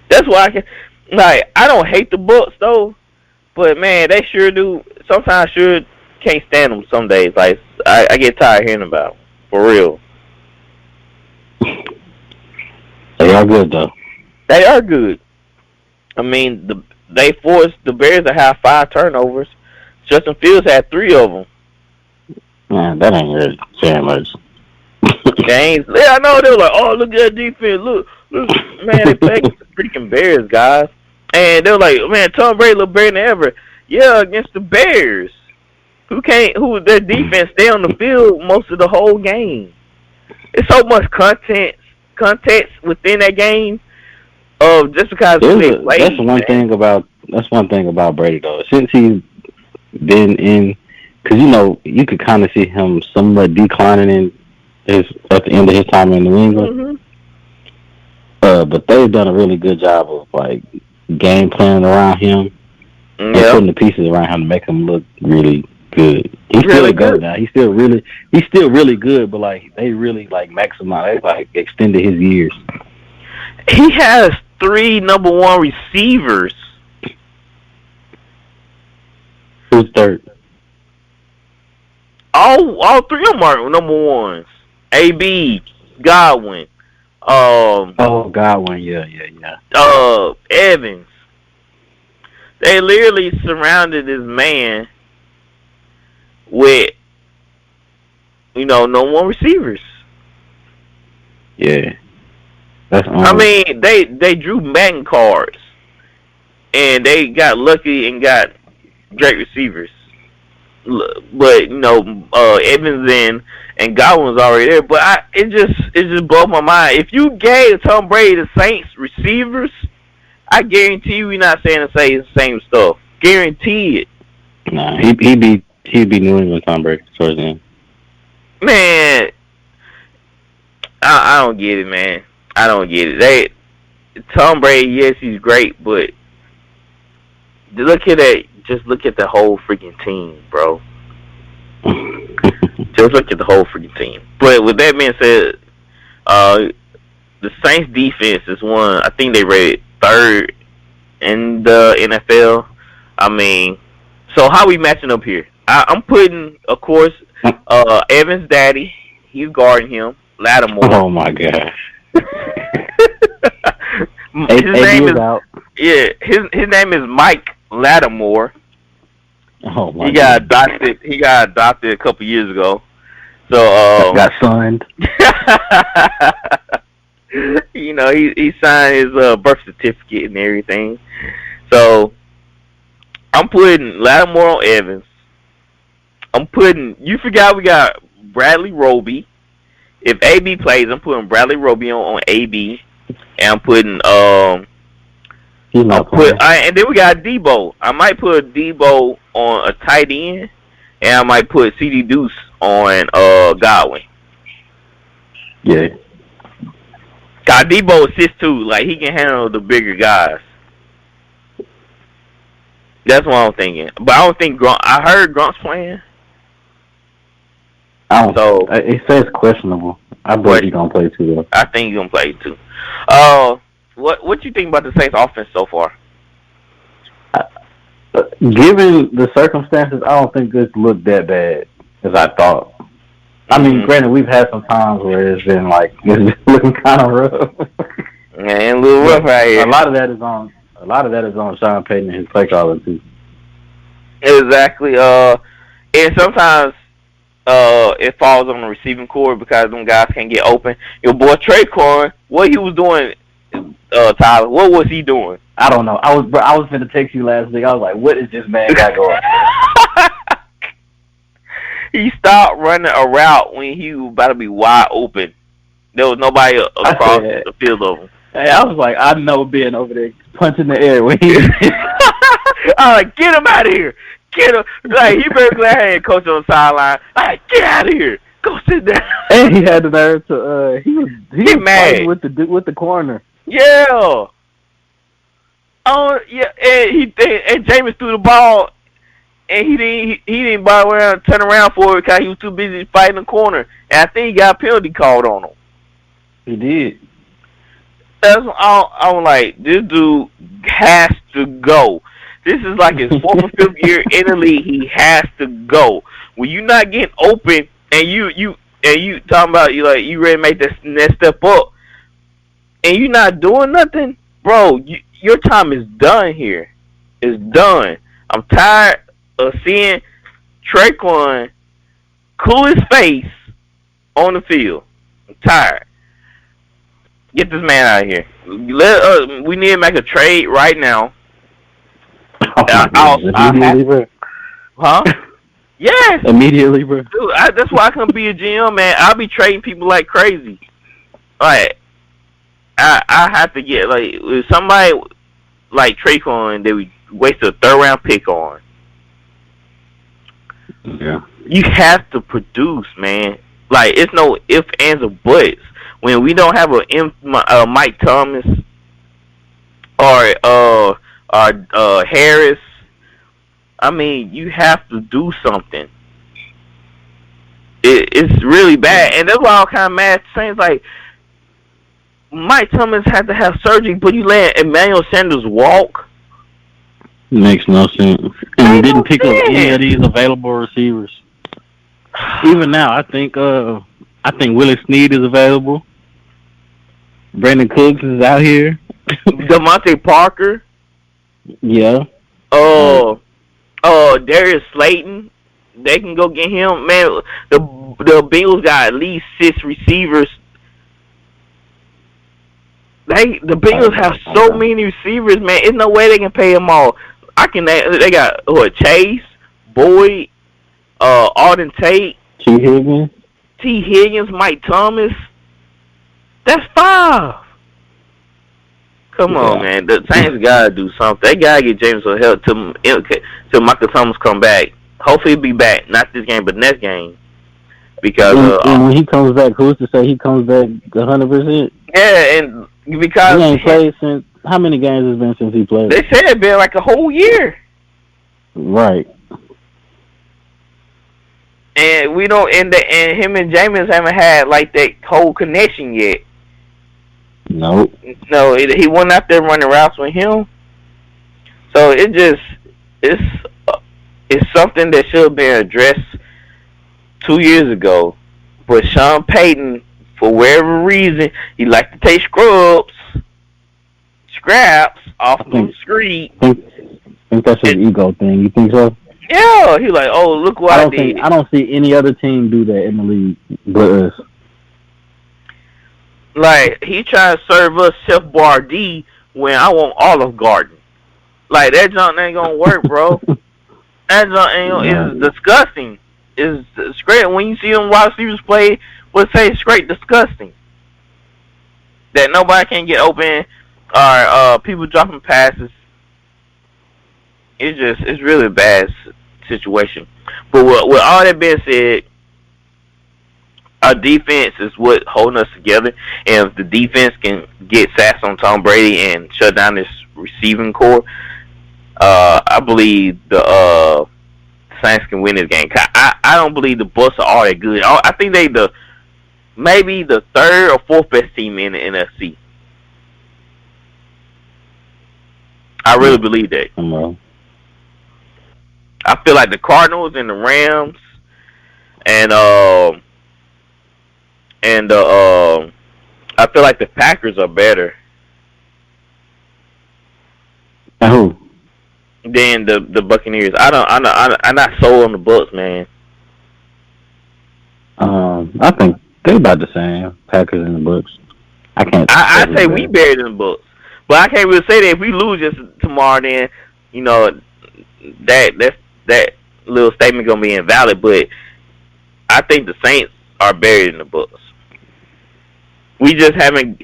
That's why I don't hate the Bucks though, but man, they sure do. Sometimes sure can't stand them some days. Like I get tired of hearing about them, for real. They are good though. They are good. I mean, they forced the Bears to have 5 turnovers. Justin Fields had 3 of them. Man, that ain't really saying much. Yeah, I know they were like, oh, look at that defense. Look, man, they played against the freaking Bears, guys. And they were like, man, Tom Brady look better than ever. Yeah, against the Bears. Who their defense stay on the field most of the whole game. It's so much context within that game. Just because they played. That's one thing about Brady though. Since he's been in, because you know you could kind of see him somewhat declining at the end of his time in New England. Mm-hmm. But they've done a really good job of like game planning around him and putting the pieces around him to make him look really good. He's really still good now. He's still really good, but like they really like maximize, they like extended his years. He has 3 number 1 receivers. Who's third? All 3 of them are number 1s. AB, Godwin. Godwin, yeah. Evans. They literally surrounded this man with, no 1 receivers. Yeah. That's I mean, they drew Madden cards, and they got lucky and got great receivers. But Evans and Godwin was already there. But it just blew my mind. If you gave Tom Brady the Saints receivers, I guarantee you we're not saying the same stuff. Guarantee it. Nah, he'd be New England Tom Brady towards the end. Man, I don't get it, man. I don't get it. Tom Brady, yes, he's great, but look at that. Just look at the whole freaking team, bro. Just look at the whole freaking team. But with that being said, the Saints defense is one. I think they rated 3rd in the NFL. I mean, so how we matching up here? I'm putting, of course, Evans' daddy. He's guarding him. Lattimore. Oh my gosh. His name is out. Yeah. His name is Mike Lattimore. Oh my! He got adopted a couple years ago. So got signed. He signed his birth certificate and everything. So I'm putting Lattimore on Evans. You forgot we got Bradley Roby. If AB plays, I'm putting Bradley Roby on AB, and I'm putting and then we got Debo. I might put Debo on a tight end, and I might put CD Deuce on Godwin. Yeah. Got Debo is 6'2", like he can handle the bigger guys. That's what I'm thinking. But I don't think I heard Grunk's playing. It says questionable. I believe he's gonna play too though. I think he's gonna play too. What you think about the Saints offense so far? Given the circumstances, I don't think this looked that bad as I thought. I mean, granted, we've had some times where it's been looking kind of rough. Man, a little rough right here. A lot of that is on A lot of that is on Sean Payton and his play calling too. Exactly. And sometimes it falls on the receiving core because them guys can't get open. Your boy Traquan, what he was doing, Tyler? What was he doing? I don't know. I was finna text you last week. I was like, what is this man got going? He stopped running a route when he was about to be wide open. There was nobody across the field of him. Hey, I was like, I know being over there punching the air when he. I was like, get him out of here. Get him. Like, he basically had coach on the sideline. Like, get out of here. Go sit down. And he had the nerve to. He was mad with the corner. Yeah. Oh yeah, and Jameis threw the ball, and he didn't bother around turn around for it because he was too busy fighting the corner. And I think he got a penalty called on him. He did. That's all. I'm like, this dude has to go. This is like his 4th or 5th year in the league. He has to go. When you not getting open and you talking about you ready to make that next step up, and you not doing nothing, bro. Your time is done here. It's done. I'm tired of seeing Traquan cool his face on the field. I'm tired. Get this man out of here. We need to make a trade right now. Immediately, bro. Huh? Yes. Immediately, bro. Dude, that's why I couldn't be a GM, man. I'll be trading people like crazy. Like, I have to get, like, somebody like Traquan that we wasted a 3rd round pick on. Yeah. You have to produce, man. Like, it's no ifs, ands, or buts. When we don't have a Mike Thomas or Harris, I mean, you have to do something. It's really bad, and that's why I'm kind of mad. Saying like Mike Thomas had to have surgery, but you let Emmanuel Sanders walk. Makes no sense. And he didn't pick up any of these available receivers. Even now, I think Willie Snead is available. Brandon Cooks is out here. Devontae Parker. Yeah. Darius Slayton. They can go get him. Man, the Bengals got at least 6 receivers. The Bengals have so many receivers, man. There's no way they can pay them all. They got Chase, Boyd, Arden Tate, T. Higgins, Mike Thomas. That's 5. Come on, man. The Saints gotta do something. They gotta get James some help till Michael Thomas come back. Hopefully he'll be back, not this game, but next game. Because when he comes back, who's to say he comes back 100%? Yeah, and because he ain't played since how many games has been since he played? They said it's been like a whole year. Right. And we don't, and him and Jameis haven't had like that whole connection yet. Nope. No, he wasn't out there running routes with him. So it's something that should have been addressed 2 years ago. But Sean Payton, for whatever reason, he liked to take scraps off the street. I think that's an ego thing. You think so? Yeah, he like, oh, look what I did. I don't see any other team do that in the league but us. Like, he trying to serve us Chef Boyardee when I want Olive Garden. Like, that junk ain't gonna work, bro. That junk is disgusting. It's great when you see them wide receivers play. Let's say it's straight disgusting that nobody can get open or people dropping passes. It's really a bad situation. But with all that being said, our defense is what holding us together. And if the defense can get sacks on Tom Brady and shut down this receiving core, I believe the Saints can win this game. I don't believe the Bucs are all that good. I think they maybe the 3rd or 4th best team in the NFC. I really believe that. I feel like the Cardinals and the Rams and I feel like the Packers are better. Who? Than the Buccaneers. I'm not sold on the Bucks, man. I think they about the same. Packers and the Bucks. I can't. I say we better than the Bucks, but I can't really say that if we lose just tomorrow, then you know that little statement gonna be invalid. But I think the Saints are better than the Bucks. We just haven't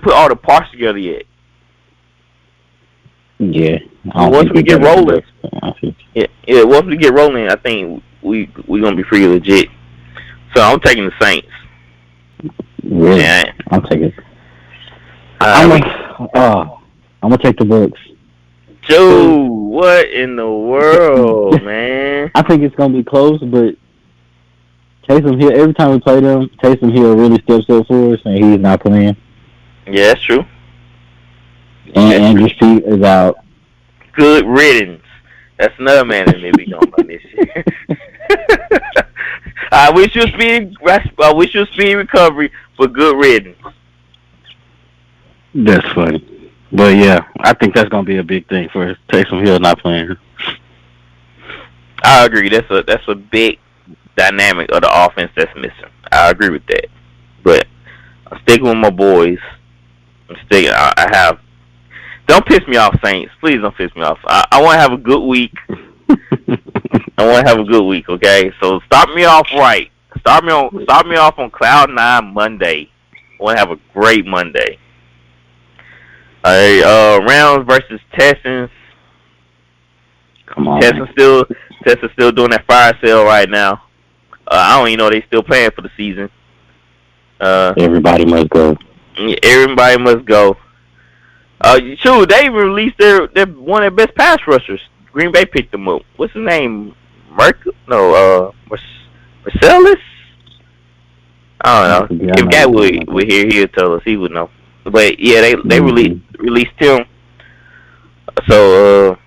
put all the parts together yet. Yeah. Once we get rolling, once we get rolling, I think we gonna be pretty legit. So I'm taking the Saints. Really? Yeah, I'll take it. I'm gonna take the Bucks. Joe, what in the world, man? I think it's gonna be close, but Taysom Hill. Every time we play them, Taysom Hill really steps up for us, and he's not playing. Yeah, that's true. And Andrew Street is out. Good riddance. That's another man that may be gone by this year. I wish you speedy recovery, but good riddance. That's funny. But yeah, I think that's gonna be a big thing for Taysom Hill not playing. I agree. That's a big dynamic of the offense that's missing. I agree with that. But I'm sticking with my boys. I have. Don't piss me off, Saints. Please don't piss me off. I want to have a good week. Okay? So start me off right. Start me off on cloud 9 Monday. I want to have a great Monday. All right, Rams versus Texans. Come on. Texans still doing that fire sale right now. I don't even know they still playing for the season. Everybody must go. Everybody must go. Shoot, they even released their one of their best pass rushers. Green Bay picked them up. What's his name? Marcellus? I don't know. If Gat would hear, he'll tell us. He would know. But yeah, they released him. So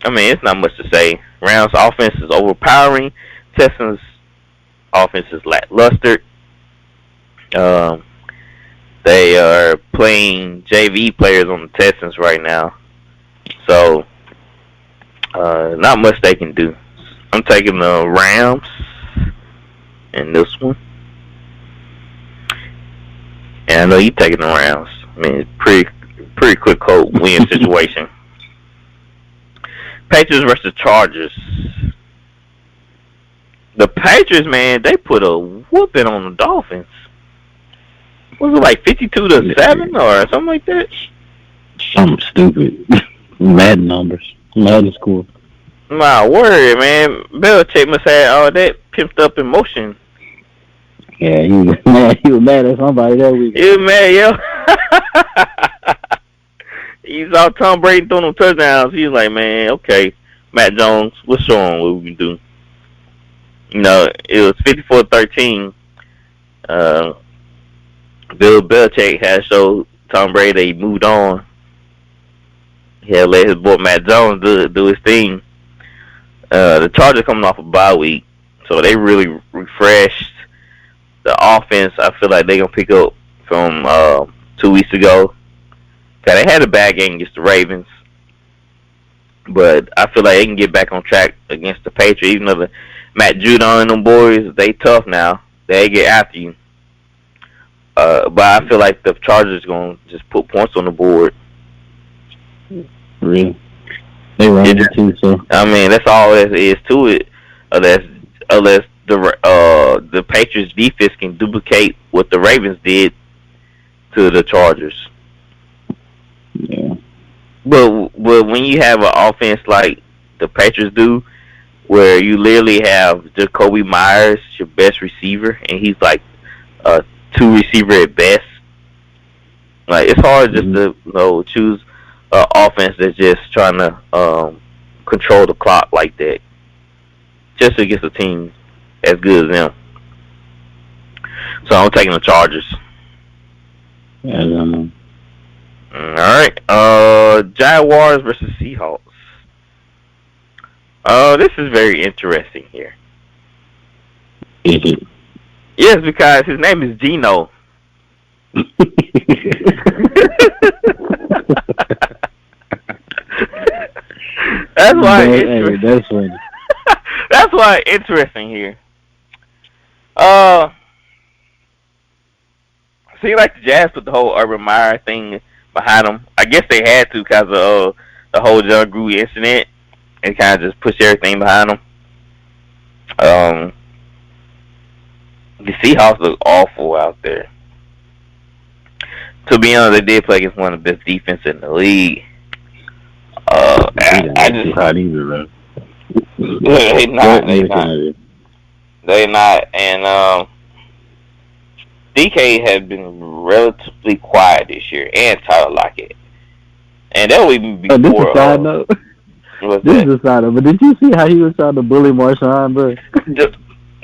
I mean, it's not much to say. Rams' offense is overpowering. Texans' offense is lackluster. They are playing JV players on the Texans right now. So, not much they can do. I'm taking the Rams in this one. And I know you're taking the Rams. I mean, pretty quick win situation. Patriots versus Chargers. The Patriots, man, they put a whooping on the Dolphins. Was it like 52-7 or something like that? Something stupid. Madden numbers. Madden score. My word, man. Belichick must have all that pimped up in motion. Yeah, he was mad. He was mad at somebody that week. He was mad, yo. He saw Tom Brady throwing them touchdowns. He was like, man, okay, Matt Jones, what's wrong? What we can do? You know, it was 54-13. Bill Belichick had showed Tom Brady that he moved on. He had let his boy Matt Jones do his thing. The Chargers coming off a bye week, so they really refreshed the offense. I feel like they're going to pick up from 2 weeks ago. Cause they had a bad game against the Ravens, but I feel like they can get back on track against the Patriots. Even though the Matt Judon and them boys, they tough now. They get after you. But I feel like the Chargers going to just put points on the board. Really? They run it too, so. I mean, that's all there is to it. Unless the Patriots defense can duplicate what the Ravens did to the Chargers. Yeah. But when you have an offense like the Patriots do, where you literally have Jacoby Myers, your best receiver, and he's like a 2 receiver at best, like it's hard just to choose an offense that's just trying to control the clock like that, just against a team as good as them. So I'm taking the Chargers. Yeah, I don't know. All right, Jaguars versus Seahawks. This is very interesting here. Is it? Yes, because his name is Gino. That's why that's funny. That's why it's interesting here. See, like the Jazz put the whole Urban Meyer thing behind them. I guess they had to because of the whole John Gruden incident, and kind of just pushed everything behind them. The Seahawks look awful out there. To be honest, they did play against one of the best defenses in the league. I just not either, man. They not. They not. And DK has been relatively quiet this year, and Tyler Lockett. And that would even before. This is a side note. This is a side note. But did you see how he was trying to bully Marshawn, bro?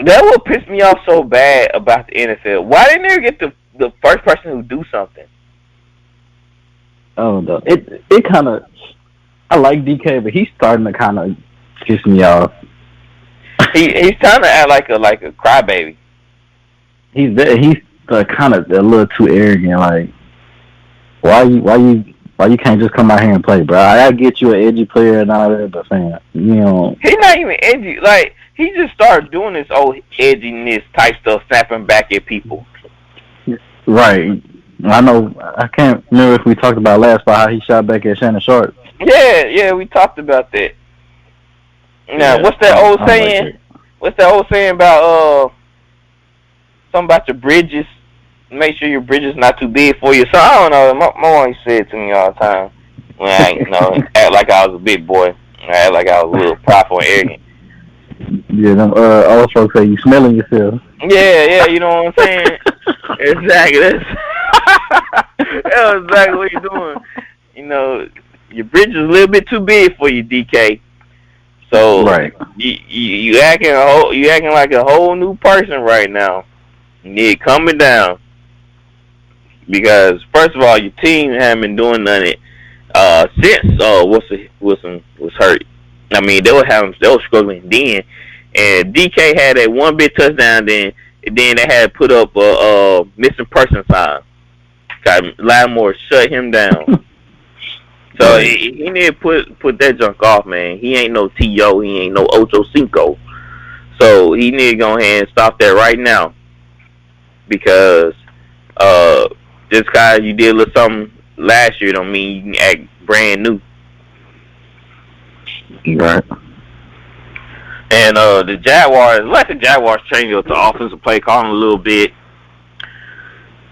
That would piss me off so bad about the NFL. Why didn't they get the first person who do something? Oh no, it kind of. I like DK, but he's starting to kind of piss me off. He's trying to act like a crybaby. He's kind of a little too arrogant. Like, why you can't just come out here and play, bro? I get you an edgy player and all that, but fam, you know, he's not even edgy. Like, he just started doing this old edginess type stuff, snapping back at people. Right. I know. I can't remember if we talked about last about how he shot back at Shannon Sharp. Yeah, we talked about that. Now, what's that old saying? Like what's that old saying about something about your bridges? Make sure your bridge is not too big for you. So I don't know. My mom said it to me all the time when I, act like I was a big boy. I act like I was a little prideful and arrogant. Yeah, them old folks say you smelling yourself. Yeah, you know what I'm saying? Exactly. That's exactly what you're doing. You know, your bridge is a little bit too big for you, DK. So right. you acting like a whole new person right now. You need coming down. Because first of all, your team haven't been doing none of it since Wilson was hurt. I mean, they were struggling then, and DK had that one big touchdown. Then they had put up a missing person sign. Got Lattimore shut him down. So he need to put that junk off, man. He ain't no T.O. He ain't no Ocho Cinco. So he need to go ahead and stop that right now. Because just because you did a little something last year don't mean you can act brand new. Right. And the Jaguars change up the offensive play calling a little bit.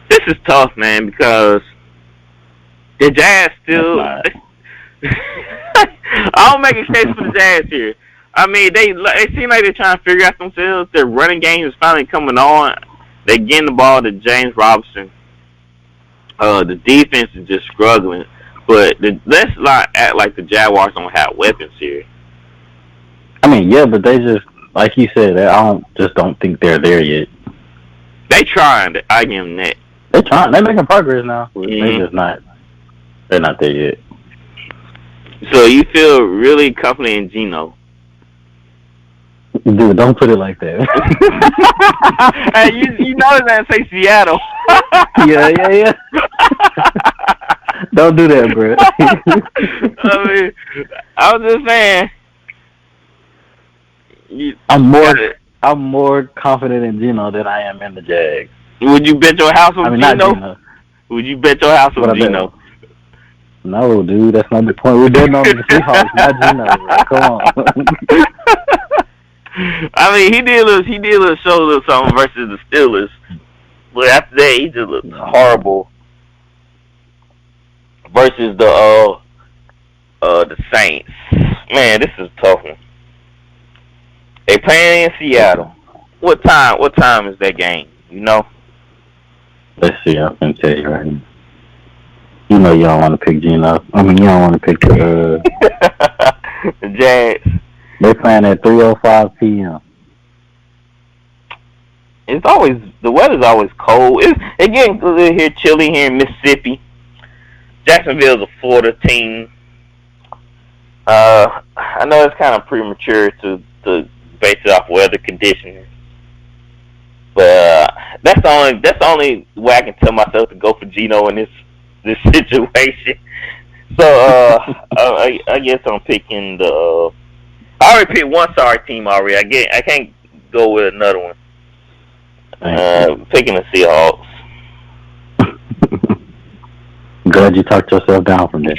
This is tough, man, because the Jazz still. I don't make a case for the Jazz here. I mean, they seem like they're trying to figure out themselves. Their running game is finally coming on. They're getting the ball to James Robinson. The defense is just struggling. But let's not act like the Jaguars don't have weapons here. I mean, yeah, but they just, like you said, I don't think they're there yet. They trying. I give them that. They're trying. They're making progress now. They're just not. They're not there yet. So you feel really confident in Geno? Dude, don't put it like that. Hey, you notice that say Seattle. Yeah. Don't do that, bro. I mean, I was just saying. I'm more confident in Geno than I am in the Jags. Would you bet your house on Geno? Not Geno. Would you bet your house on Geno? No, dude, that's not the point. We're betting on the Seahawks, not Geno, bro. Come on. I mean, he did show a little something versus the Steelers, but after that, he just looked horrible. Versus the Saints. Man, this is a tough one. They playing in Seattle. What time is that game? You know? Let's see. I can tell you right now. You know you don't want to pick Geno. I mean, you don't want to pick the Jags. They're playing at 3:05 p.m. The weather's always cold. It's getting a little here chilly here in Mississippi. Jacksonville's a Florida team. I know it's kind of premature to base it off weather conditions, but that's the only way I can tell myself to go for Geno in this situation. So I guess I'm picking the. I already picked one sorry team already. I can't go with another one. Picking the Seahawks. Glad you talked yourself down from this.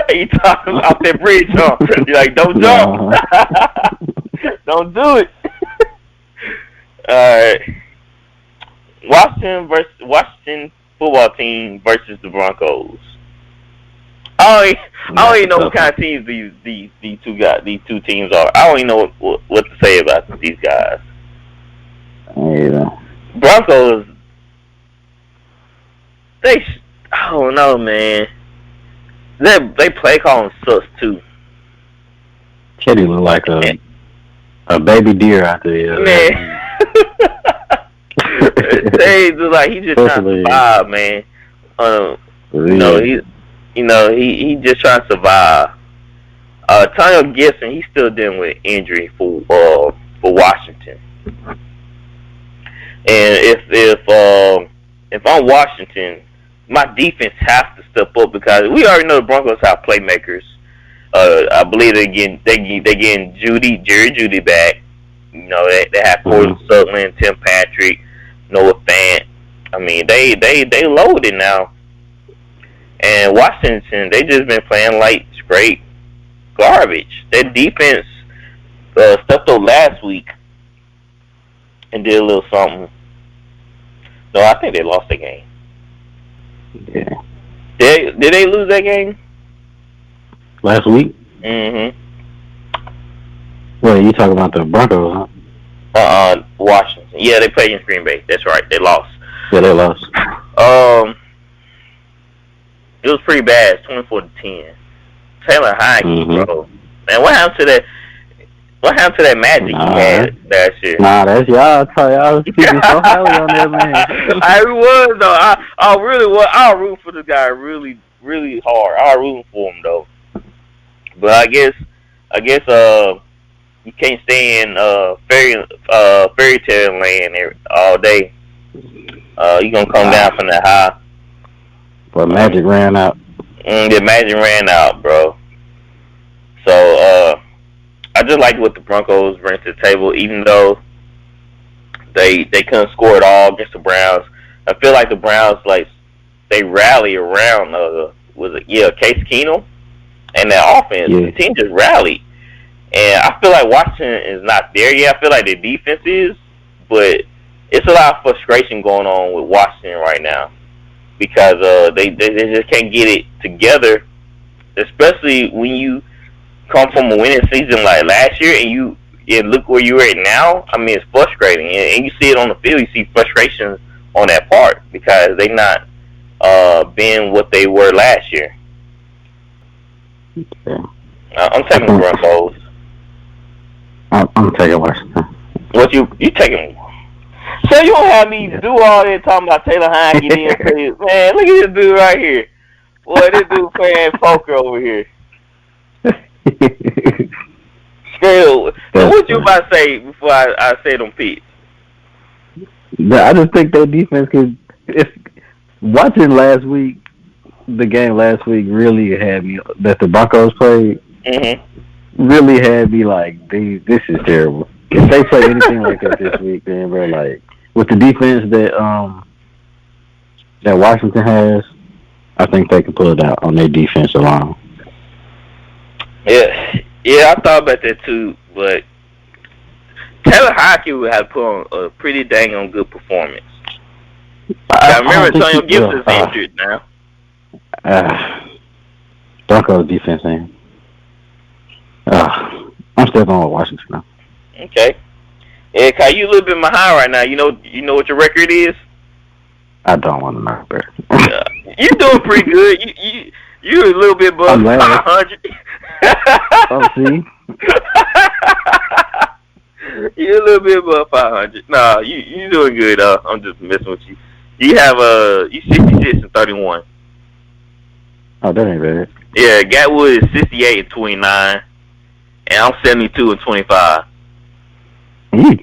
You talking off that bridge, huh? You're like, don't jump. Don't do it. All right. Washington football team versus the Broncos. I don't even know what kind of teams these two teams are. I don't even know what to say about these guys. Yeah. Broncos, I don't know, man. They play calling sucks too. Kitty look like a baby deer out there. Man. They look like he just trying to survive, man. He just trying to survive. Antonio Gibson, he's still dealing with injury for Washington. And if I'm Washington, my defense has to step up because we already know the Broncos have playmakers. I believe they getting Jerry Judy back. You know, they have Corey Sutherland, Tim Patrick, Noah Fant. I mean, they loaded now. And Washington, they just been playing like straight garbage. Their defense stepped up last week and did a little something. No, I think they lost the game. Yeah. Did they lose that game? Last week? Mm-hmm. Well, you talking about the Broncos, huh? Washington. Yeah, they played against Green Bay. That's right. They lost. Yeah, they lost. It was pretty bad. 24-10. Taylor Heineke, bro. Man, what happened to that? What happened to that magic he had last year? Nah, that's y'all. Y'all was speaking so highly on that man. I was though. I really was. I'll root for the guy really, really hard. I'll root for him though. But I guess you can't stay in fairy tale land all day. You gonna come down from that high. But magic ran out. The magic ran out, bro. So I just like what the Broncos bring to the table, even though they couldn't score at all against the Browns. I feel like the Browns they rally around Case Keenum and that offense. Yeah. The team just rallied. And I feel like Washington is not there yet. I feel like their defense is, but it's a lot of frustration going on with Washington right now because they just can't get it together, especially when you come from a winning season like last year and look where you're at now. I mean, it's frustrating, and you see it on the field. You see frustration on that part because they not being what they were last year. Yeah. I'm taking the Broncos. I'm taking Washington. What you taking? So you don't have me do all that talking about Taylor Heineke. Man, look at this dude right here. Boy, this dude playing poker over here. So what you about to say before I say them picks? I just think their defense could. Watching the game last week really had me that the Broncos played. Really had me like, this is terrible. If they play anything like that this week, then we're like, with the defense that Washington has, I think they can pull it out on their defense alone. Yeah, I thought about that too, but Taylor Heineke would have put on a pretty dang on good performance. I remember Antonio Gibson's injured now. Broncos defense, man. I'm still going with Washington now. Okay. Yeah, Kai, you a little bit behind right now. You know what your record is? I don't want to know, bro. You're doing pretty good. You're a little bit above 500. Oh, see? You're a little bit above 500. Nah, you doing good. I'm just messing with you. You have you 66 and 31. Oh, that ain't bad. Yeah, Gatwood is 68 and 29, and I'm 72 and 25. You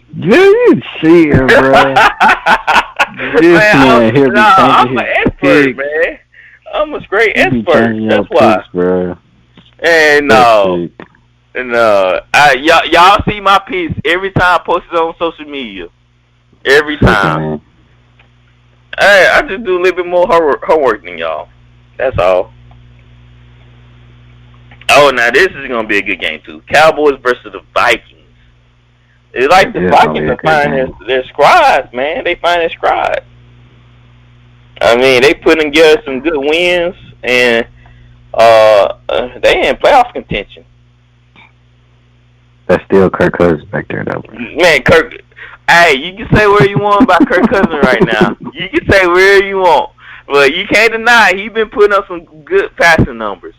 cheating, bro. This man here be I'm an expert, man. I'm a straight You be expert. changing That's your why. picks, bro. And That's sick. y'all see my piece every time I post it on social media. Every Sick, time. man. Hey, I just do a little bit more homework than y'all. That's all. Oh, now this is gonna be a good game too. Cowboys versus the Vikings. It's like the Vikings are finding their squads, man. They find their squad. I mean, they put together some good wins, and they in playoff contention. That's still Kirk Cousins back there, though. Man, Kirk. Hey, you can say where you want about Kirk Cousins right now. You can say where you want, but you can't deny he's been putting up some good passing numbers.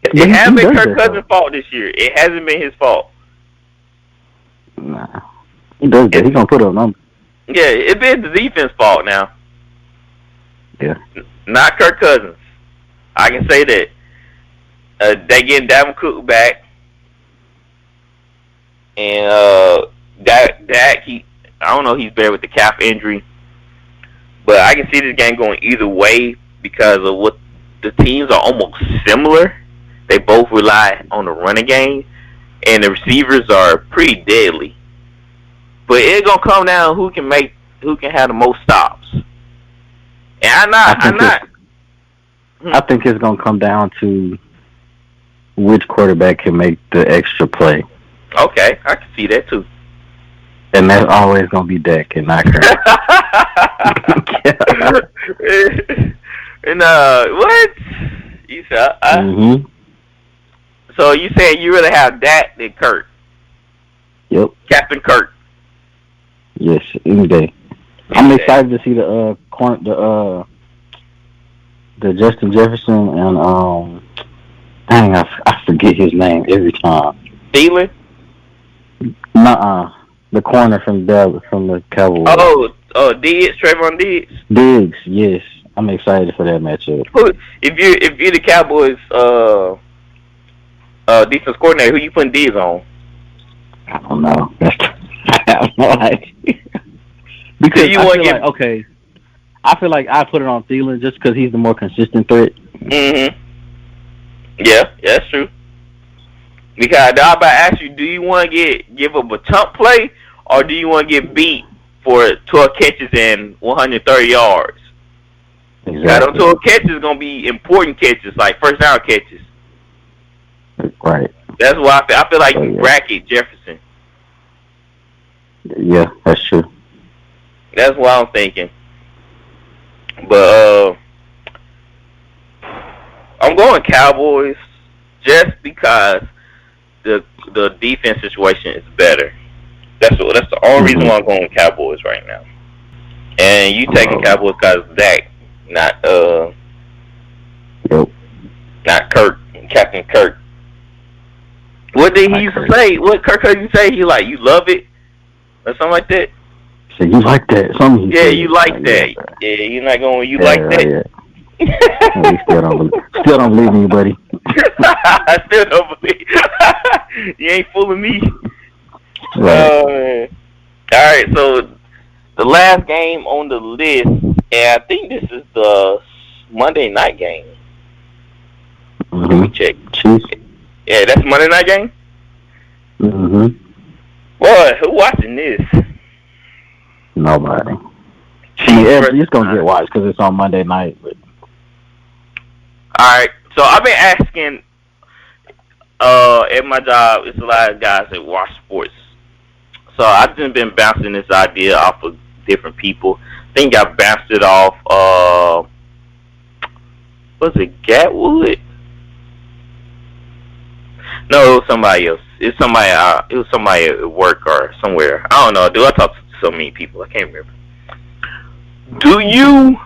It hasn't been Kirk Cousins' fault this year. It hasn't been his fault. Nah, he does that. He's gonna put up numbers. Yeah, it's been the defense' fault now. Yeah. Not Kirk Cousins. I can say that. They getting Dalvin Cook back, and Dak. I don't know. He's bad with the calf injury, but I can see this game going either way because of what the teams are almost similar. They both rely on the running game, and the receivers are pretty deadly. But it's gonna come down who can have the most stops. And I think it's gonna come down to which quarterback can make the extra play. Okay, I can see that too. And that's always gonna be Dak and not Kirk. And what? You said So you saying you really have Dak than Kirk? Yep. Captain Kirk. Yes, any day. I'm excited to see the Justin Jefferson and dang, I forget his name every time. Thielen? Nuh-uh. The corner from the Cowboys. Diggs, Trayvon Diggs. Diggs, yes. I'm excited for that matchup. If you're the Cowboys defense coordinator, who you putting Diggs on? I don't know. I have no idea. Because I feel like I put it on Thielen just because he's the more consistent threat. Mm-hmm. Yeah, that's true. Because I'm about to ask you, do you want to give up a chunk play, or do you want to get beat for 12 catches and 130 yards? Exactly. Now, those 12 catches are going to be important catches, like first down catches. Right. That's why I feel like you bracket Jefferson. Yeah, that's true. That's what I'm thinking. But I'm going Cowboys just because the defense situation is better. That's the only reason why I'm going Cowboys right now. And you taking Cowboys because of Dak, not Kirk, Captain Kirk. What did he used to say? What Kirk used to say? He like, you love it? Or something like that? So you like that? You like that. Yeah, you're not going, you like that? Yeah. Still don't believe me, buddy. I still don't believe. You ain't fooling me. Right. Alright, so the last game on the list, and I think this is the Monday night game. Let me check. Chiefs. Yeah, that's Monday night game? Boy, who watching this? Nobody. It's going to get watched because it's on Monday night. But. Alright, so I've been asking at my job, it's a lot of guys that watch sports. So I've just been bouncing this idea off of different people. I think I bounced it off, was it Gatwood? No, it was somebody else. It was somebody at work or somewhere. I don't know, dude. I talk to so many people. I can't remember. Do you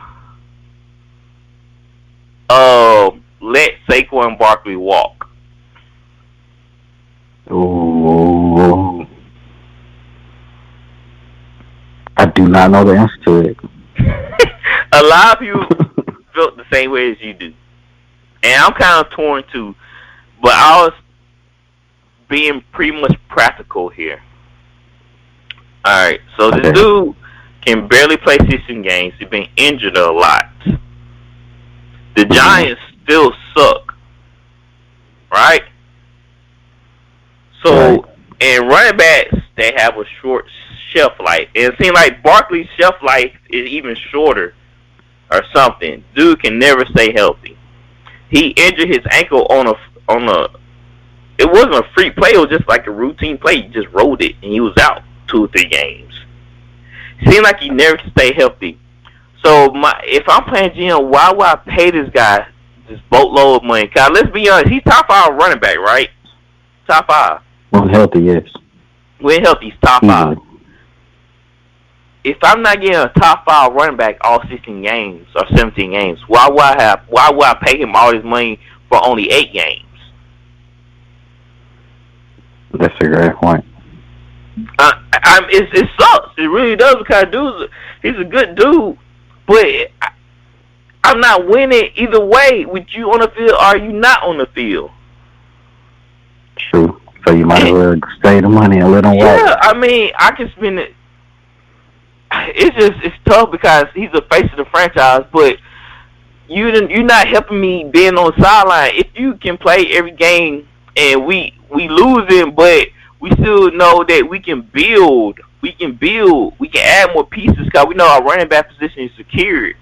let Saquon Barkley walk? Oh, I do not know the answer to it. A lot of you felt the same way as you do, and I'm kind of torn too. But I was being pretty much practical here. All right, so this dude can barely play 16 games. He's been injured a lot. The Giants still suck, right? So, and running backs, they have a short shelf life. And it seems like Barkley's shelf life is even shorter or something. Dude can never stay healthy. He injured his ankle on a. It wasn't a free play. It was just like a routine play. He just rolled it, and he was out 2 or 3 games. Seemed like he never could stay healthy. So if I'm playing GM, why would I pay this guy this boatload of money? Cause let's be honest, he's top 5 running back, right? Top 5. When healthy, yes. When healthy, he's top 5. If I'm not getting a top 5 running back all 16 games or 17 games, why would I pay him all this money for only 8 games? That's a great point. It sucks. It really does, because he's a good dude, but I'm not winning either way with you on the field or you not on the field. True. So you might as well save the money and let him walk. Yeah, I mean, I can spend it. It's tough because he's the face of the franchise, but you're not helping me being on the sideline. If you can play every game and we losing, but we still know that we can build. We can add more pieces because we know our running back position is secured.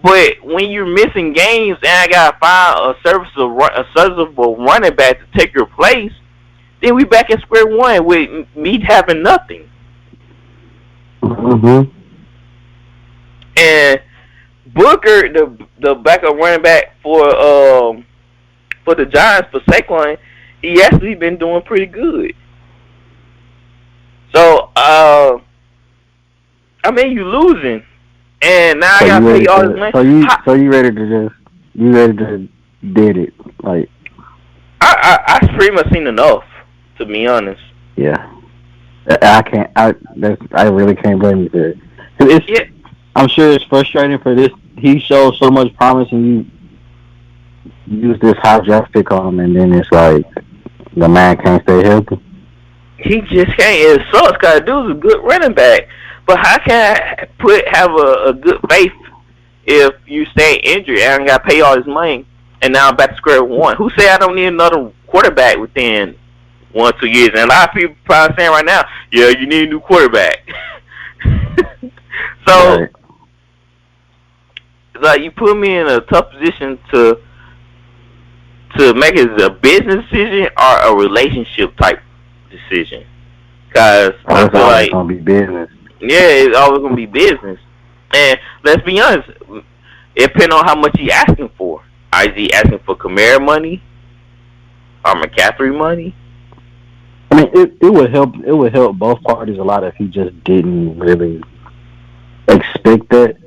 But when you're missing games and I gotta find a serviceable running back to take your place, then we back at square one with me having nothing. Mm-hmm. And Booker, the backup running back for the Giants for Saquon, he actually been doing pretty good. So I mean, you losing, and now I gotta pay all this money. So you ready to did it? Like I pretty much seen enough, to be honest. Yeah. I really can't blame you for it. I'm sure it's frustrating for this. He showed so much promise, and you use this high draft pick on him, and then it's like the man can't stay healthy. He just can't. It sucks because dude's a good running back. But how can I have a good faith if you stay injured and I got to pay all this money, and now I'm back to square one? Who say I don't need another quarterback within 1 or 2 years? And a lot of people probably saying right now, yeah, you need a new quarterback. So, right. Like, you put me in a tough position to make it a business decision or a relationship type decision. Because I feel like it's gonna be business. Yeah, it's always gonna be business. And let's be honest, it depends on how much he's asking for. Is he asking for Kamara money or McCaffrey money? I mean, it would help. It would help both parties a lot if he just didn't really expect that,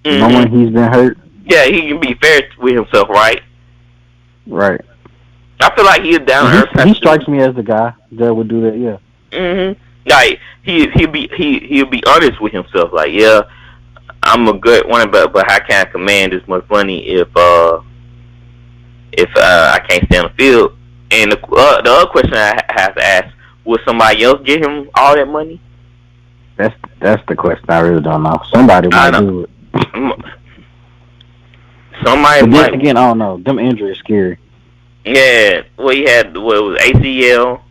knowing he's been hurt. Yeah, he can be fair with himself, right? Right. I feel like he's down to earth. He strikes me as the guy that would do that. Yeah. Like he'll be honest with himself. Like, yeah, I'm a good one, but how can I command this much money if I can't stay on the field? And the other question I have to ask: would somebody else give him all that money? That's the question. I really don't know. Somebody might do it. Somebody but might. Again, I don't know. Them injuries are scary. Yeah, well, he had it was ACL,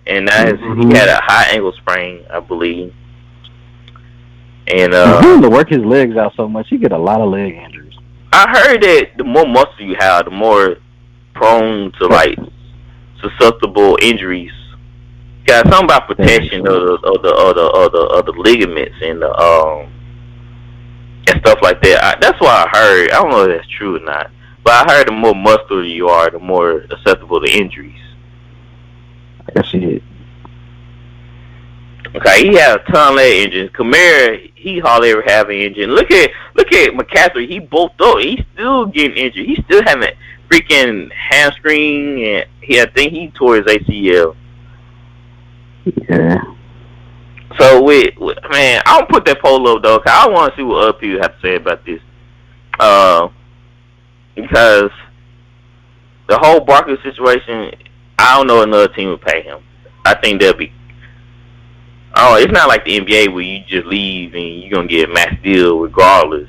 and now he had a high ankle sprain, I believe. And to work his legs out so much, he get a lot of leg injuries. I heard that the more muscle you have, the more prone to like susceptible injuries. Got something about protection of the ligaments and the and stuff like that. That's what I heard. I don't know if that's true or not, but I heard the more muscular you are, the more susceptible to injuries. I see it. Okay, he had a ton of leg injuries. Kamara, he hardly ever have an injury. Look at McCaffrey. He both up. He's still getting injured. He's still having freaking hamstring, and I think he tore his ACL. Yeah. So man, I don't put that poll up though, cause I want to see what other people have to say about this. Because the whole Barkley situation, I don't know another team would pay him. I think they'll be. Oh, it's not like the NBA where you just leave and you're gonna get a max deal regardless.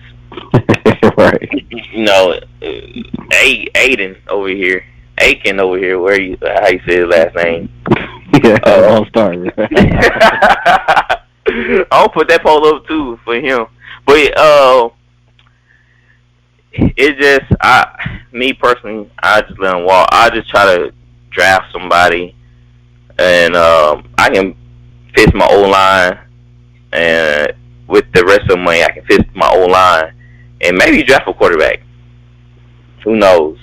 Right. Aiden over here. Aiken over here, how you say his last name? Yeah, don't start. I'll put that poll up too for him. But it just me personally, I just let him walk. I just try to draft somebody, and I can fix my O line, and with the rest of the money, I can fix my O line, and maybe draft a quarterback. Who knows?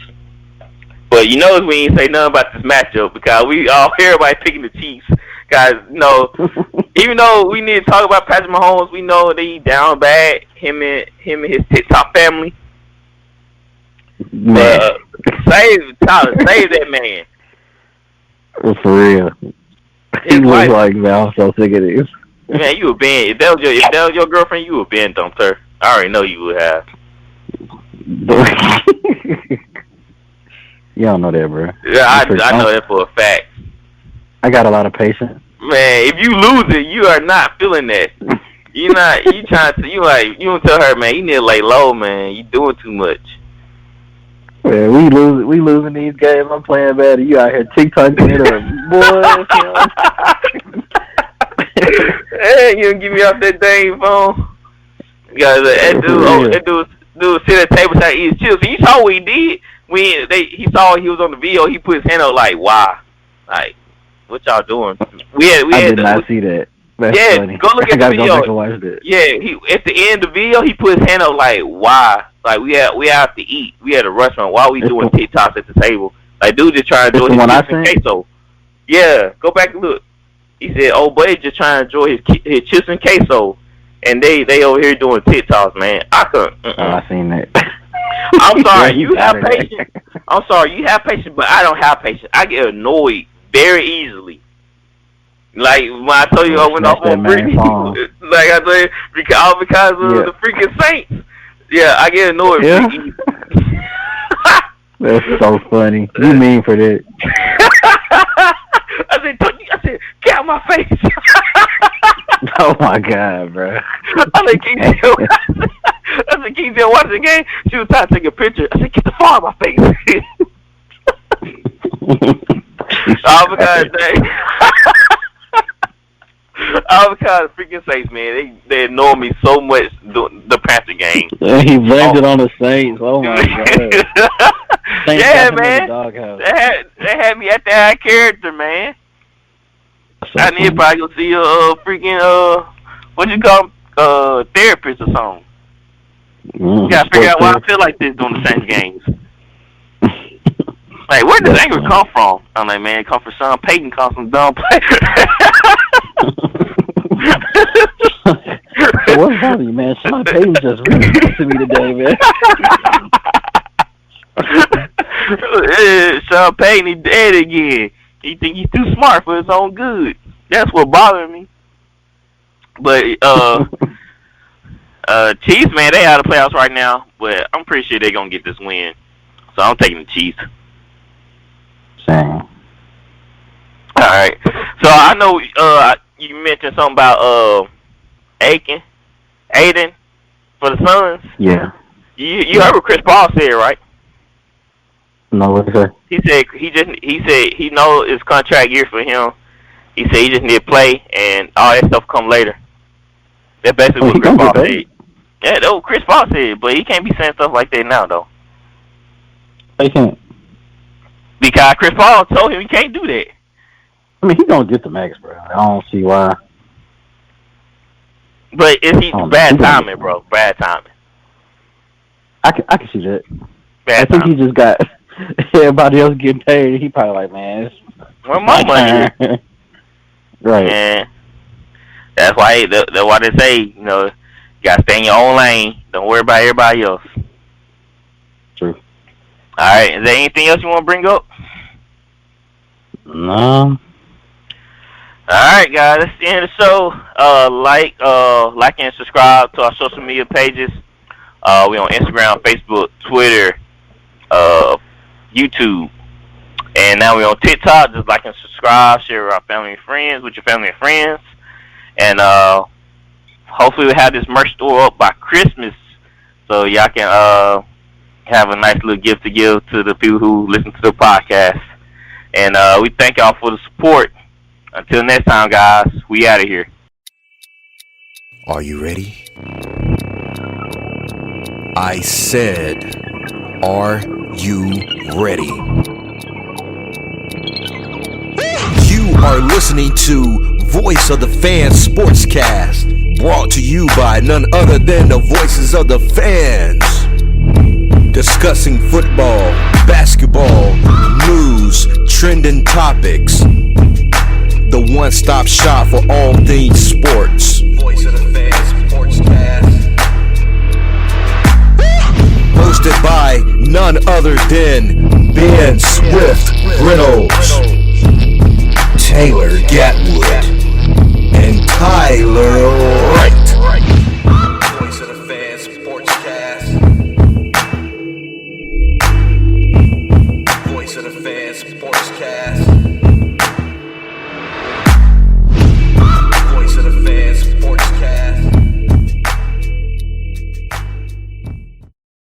But you know we ain't say nothing about this matchup because everybody picking the Chiefs. Guys, even though we need to talk about Patrick Mahomes, we know that he down bad. Him and his TikTok family. But save that man. For real. He looks like, man, I'm so sick of this. Man, you would been if that was your girlfriend, you would been dumped her. I already know you would have. You don't know that, bro. Yeah, I know that for a fact. I got a lot of patience. Man, if you lose it, you are not feeling that. You don't tell her, man, you need to lay low, man. You doing too much. Man, we losing these games. I'm playing bad. You out here TikToking it up, boy. Hey, you don't get me off that dang phone. Guys, that dude sit at the table trying to eat his chips. You saw what he did. He saw he was on the video. He put his hand up like, "Why? Like, what y'all doing?" I did not see that. That's funny. Go look at the video. Go back and watch that. Yeah, he at the end of the video, he put his hand up like, "Why? Like, we have to eat. We at a restaurant. Why are we doing TikToks at the table? Like, dude just trying to enjoy his chips and queso." Yeah, go back and look. He said, "Oh, buddy, just trying to enjoy his chips and queso," and they over here doing TikToks, man. I couldn't. I seen that. I'm sorry, you have patience. I'm sorry, you have patience, but I don't have patience. I get annoyed very easily. Like when I told you I went off on Brittany, like I told you, because of the freaking Saints. Yeah, I get annoyed. Yeah. That's so funny. You mean for that? I said, get out my face. Oh my God, bro. I said, keep watching the game. She was trying to take a picture. I said, get the phone out of my face. Avocado freaking Saints, man. They annoy me so much the Panther game. He blamed it on the Saints. Oh my God. Yeah, man. They had me at that character, man. I need to probably go see a freaking what you call therapist or something. You gotta figure out why I feel like this during the Saints games. Like, where does anger come from? I'm like, man, it come from Sean Payton, come from dumb play. So what's wrong with you, man? Sean Payton just really good to me today, man. Sean Payton, he dead again. He think he's too smart for his own good. That's what bothered me. But Chiefs, man, they out of the playoffs right now, but I'm pretty sure they're gonna get this win. So I'm taking the Chiefs. Same. All right. So I know you mentioned something about Aiden for the Suns. Yeah. You heard what Chris Paul said, right? No, what did he say? He said he knows it's contract year for him. He said he just need to play and all that stuff come later. That's basically what Chris Paul said. Yeah, that's what Chris Paul said, but he can't be saying stuff like that now, though. He can't. Because Chris Paul told him he can't do that. I mean, he's gonna get the max, bro. I don't see why. But it's bad timing, bro. Bad timing. I can see that. Bad I think he just got everybody else getting paid. He probably like, man, where my money is? Right. And that's why they say, you gotta stay in your own lane. Don't worry about everybody else. True. All right. Is there anything else you want to bring up? No. All right, guys. That's the end of the show. Like and subscribe to our social media pages. We on Instagram, Facebook, Twitter, YouTube, and now we on TikTok. Just like and subscribe, share with our family and friends, with your family and friends, and hopefully we'll have this merch store up by Christmas. So y'all can have a nice little gift to give to the people who listen to the podcast. And we thank y'all for the support. Until next time, guys, we out of here. Are you ready? I said, are you ready? You are listening to Voice of the Fans Sportscast, brought to you by none other than the voices of the fans. Discussing football, basketball, news, trending topics. The one-stop shop for all things sports. Voice of the Fans Sportscast. Hosted by none other than Ben Swift Reynolds, Taylor Gatwood,